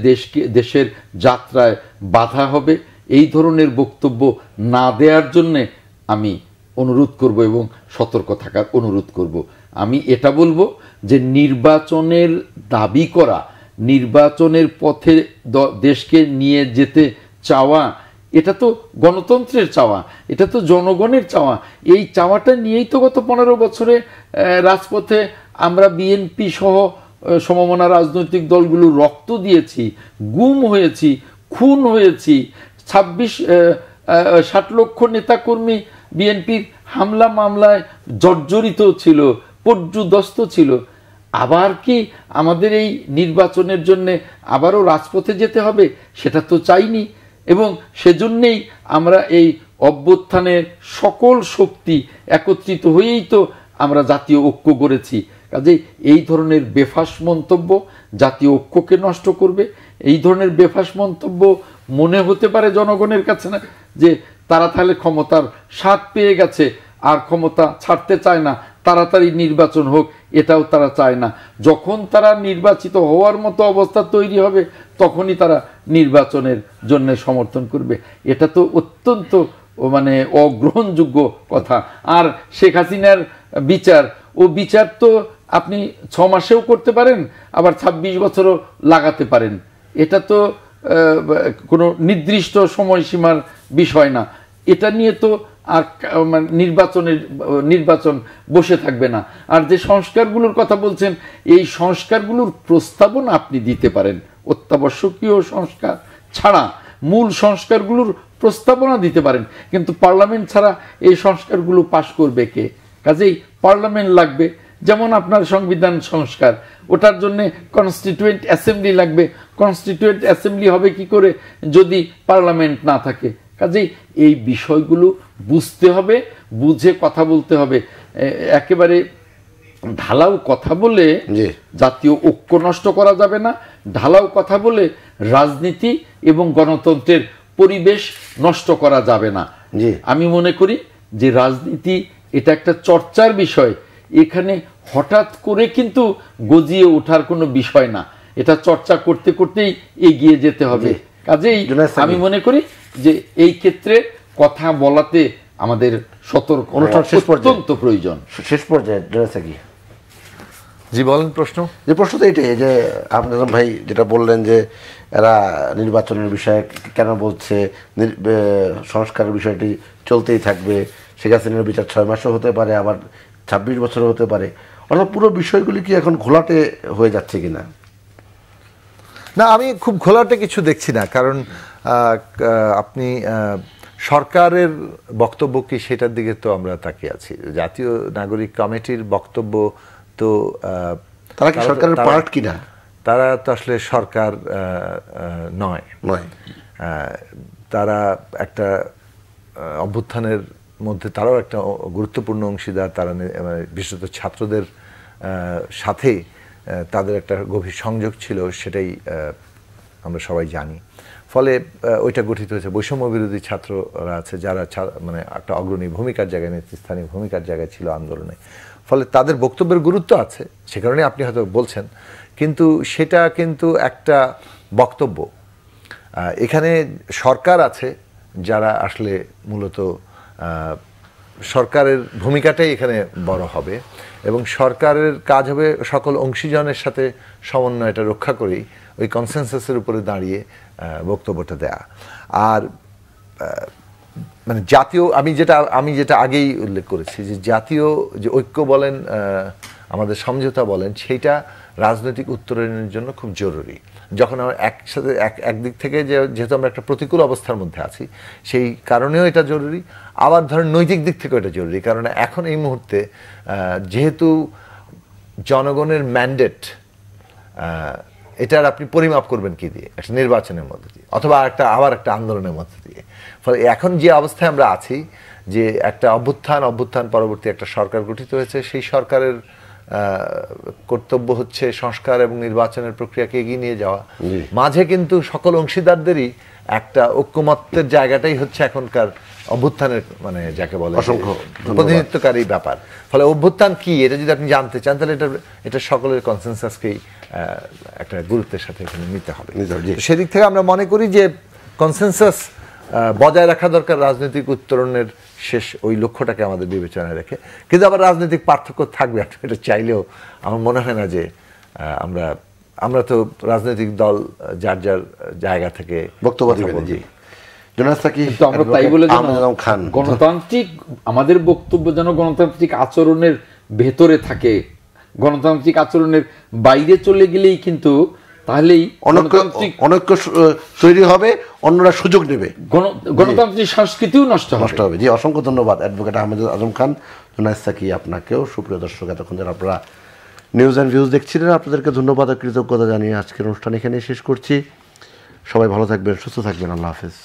দেশের যাত্রায় বাধা হবে। এই ধরনের বক্তব্য না দেওয়ার জন্যে আমি অনুরোধ করব এবং সতর্ক থাকার অনুরোধ করব। আমি এটা বলবো যে নির্বাচনের দাবি করা, নির্বাচনের পথে দেশকে নিয়ে যেতে চাওয়া, এটা তো গণতন্ত্রের চাওয়া, এটা তো জনগণের চাওয়া। এই চাওয়াটা নিয়েই তো গত 15 বছরে রাজপথে আমরা বিএনপি সহ সমমনা রাজনৈতিক দলগুলো রক্ত দিয়েছি, গুম হয়েছি, খুন হয়েছি। 60 লক্ষ নেতাকর্মী বিএনপির হামলা মামলায় জর্জরিত ছিল, পর্যুদস্ত ছিল। আবার কি আমাদের এই নির্বাচনের জন্য আবারও রাজপথে যেতে হবে? সেটা তো চাইনি, এবং সেজন্যেই আমরা এই অভ্যুত্থানের সকল শক্তি একত্রিত হয়েই তো আমরা জাতীয় ঐক্য গড়েছি। কাজেই এই ধরনের বেফাস মন্তব্য জাতীয় ঐক্যকে নষ্ট করবে। এই ধরনের বেফাস মন্তব্য মনে হতে পারে জনগণের কাছে না যে তারা তাহলে ক্ষমতার স্বাদ পেয়ে গেছে আর ক্ষমতা ছাড়তে চায় না, তাড়াতাড়ি নির্বাচন হোক, এটাও তারা চায় না। যখন তারা নির্বাচিত হওয়ার মতো অবস্থা তৈরি হবে তখনই তারা নির্বাচনের জন্য সমর্থন করবে। এটা তো অত্যন্ত মানে অগ্রহণযোগ্য কথা। আর শেখ হাসিনার বিচার তো আপনি 6 মাসেও করতে পারেন, আবার 26 বছরও লাগাতে পারেন। এটা তো কোনো নির্দিষ্ট সময়সীমার বিষয় না। এটা নিয়ে তো আর নির্বাচন বসে থাকবে না। আর যে সংস্কারগুলোর কথা বলছেন, এই সংস্কারগুলোর প্রস্তাবনা আপনি দিতে পারেন, অত্যাবশ্যকীয় সংস্কার ছাড়া মূল সংস্কারগুলোর প্রস্তাবনা দিতে পারেন, কিন্তু পার্লামেন্ট ছাড়া এই সংস্কারগুলো পাশ করবে কে? কাজেই পার্লামেন্ট লাগবে, যেমন আপনার সংবিধান সংস্কার, ওটার জন্য কনস্টিটিউয়েন্ট অ্যাসেম্বলি লাগবে। কনস্টিটিউয়েন্ট অ্যাসেম্বলি হবে কি করে যদি পার্লামেন্ট না থাকে? কাজেই এই বিষয়গুলো বুঝতে হবে, বুঝে কথা বলতে হবে। একেবারে ঢালাও কথা বলে জাতীয় ঐক্য নষ্ট করা যাবে না, ঢালাও কথা বলে রাজনীতি এবং গণতন্ত্রের পরিবেশ নষ্ট করা যাবে না। আমি মনে করি যে রাজনীতি এটা একটা চর্চার বিষয়, এখানে হঠাৎ করে কিন্তু গজিয়ে ওঠার কোনো বিষয় না, এটা চর্চা করতে করতেই এগিয়ে যেতে হবে। কাজেই আমি মনে করি যে এই ক্ষেত্রে কথা বলাতে আমাদের সতর্ক অত্যন্ত প্রয়োজন। শেষ পর্যায়ে কি জি বলেন প্রশ্ন? যে প্রশ্ন তো এটাই যে আহমেদ আজম ভাই যেটা বললেন যে এরা নির্বাচনের বিষয়ে কেন বলছে, সংস্কারের বিষয়টি চলতেই থাকবে, শেখ হাসিনার বিচার 6 মাসও হতে পারে, আবার 26 বছরও হতে পারে, অর্থাৎ পুরো বিষয়গুলি কি এখন ঘোলাটে হয়ে যাচ্ছে কিনা? না, আমি খুব ঘোলাটে কিছু দেখছি না, কারণ আপনি সরকারের বক্তব্য কি সেটার দিকে তো আমরা তাকিয়ে আছি। জাতীয় নাগরিক কমিটির বক্তব্য তো তারা কি সরকারের পার্ট কিনা? তারা তো আসলে সরকার নয়, তারা একটা অভ্যুত্থানের মধ্যে তারাও একটা গুরুত্বপূর্ণ অংশীদার। তারা বিশেষত ছাত্রদের সাথে তাদের একটা গভীর সংযোগ ছিল, সেটাই আমরা সবাই জানি। ফলে ওইটা গঠিত হয়েছে, বৈষম্য বিরোধী ছাত্ররা আছে যারা মানে একটা অগ্রণী ভূমিকার জায়গায়, নেতৃস্থানীয় ভূমিকার জায়গায় ছিল আন্দোলনে। ফলে তাদের বক্তব্যের গুরুত্ব আছে, সে কারণে আপনি হয়তো বলছেন, কিন্তু সেটা কিন্তু একটা বক্তব্য। এখানে সরকার আছে যারা আসলে মূলত সরকারের ভূমিকাটাই এখানে বড় হবে, এবং সরকারের কাজ হবে সকল অংশীজনের সাথে সমন্বয়টা রক্ষা করেই ওই কনসেনসাসের উপরে দাঁড়িয়ে বক্তব্যটা দেয়া। আর মানে জাতীয়, আমি যেটা আগেই উল্লেখ করেছি যে জাতীয় যে ঐক্য বলেন, আমাদের সমঝোতা বলেন, সেইটা রাজনৈতিক উত্তরণের জন্য খুব জরুরি। যখন আমরা একসাথে একদিক থেকে যেহেতু আমরা একটা প্রতিকূল অবস্থার মধ্যে আছি, সেই কারণেও এটা জরুরি। আবার ধরেন নৈতিক দিক থেকেও এটা জরুরি, কারণ এখন এই মুহূর্তে যেহেতু জনগণের ম্যান্ডেট, এটার আপনি পরিমাপ করবেন কি দিয়ে? একটা নির্বাচনের মধ্যে দিয়ে, অথবা আবার একটা আন্দোলনের মধ্যে দিয়ে। ফলে এখন যে অবস্থায় আমরা আছি, যে একটা অভ্যুত্থান পরবর্তী একটা সরকার গঠিত হয়েছে, সেই সরকারের কর্তব্য হচ্ছে সংস্কার এবং নির্বাচনের প্রক্রিয়াকে এগিয়ে নিয়ে যাওয়া। মাঝে কিন্তু সকল অংশীদারদেরই একটা ঐক্যমত্যের জায়গাটাই হচ্ছে এখনকার অভ্যুত্থানের, মানে যাকে বলে প্রতিনিধিত্বকারী ব্যাপার। ফলে অভ্যুত্থান কি, এটা যদি আপনি জানতে চান, তাহলে এটা সকলের কনসেনসাসকেই একটা গুরুত্বের সাথে এখানে নিতে হবে। সেদিক থেকে আমরা মনে করি যে কনসেনসাস বজায় রাখা দরকার রাজনৈতিক উত্তরণের শেষ ওই লক্ষ্যটাকে আমাদের বিবেচনায় রেখে। কিন্তু আবার রাজনৈতিক পার্থক্য থাকবে, আপনি এটা চাইলেও আমার মনে হয় না যে আমরা তো রাজনৈতিক দল যার যার জায়গা থেকে বক্তব্য দিবেন। আমরা তাই বলে গণতান্ত্রিক আমাদের বক্তব্য যেন গণতান্ত্রিক আচরণের ভেতরে থাকে, গণতান্ত্রিক আচরণের বাইরে চলে গেলেই কিন্তু তাহলেই অনৈক্য তৈরি হবে, অন্যরা সুযোগ নেবে, গণতান্ত্রিক সংস্কৃতিও নষ্ট হবে। জি, অসংখ্য ধন্যবাদ অ্যাডভোকেট আহমেদ আজম খান। জুনায়েদ সাকি আপনাকেও। সুপ্রিয় দর্শক, এতক্ষণ যারা আপনারা নিউজ অ্যান্ড ভিউজ দেখছিলেন, আপনাদেরকে ধন্যবাদ ও কৃতজ্ঞতা জানিয়ে আজকের অনুষ্ঠান এখানে শেষ করছি। সবাই ভালো থাকবেন, সুস্থ থাকবেন। আল্লাহ হাফেজ।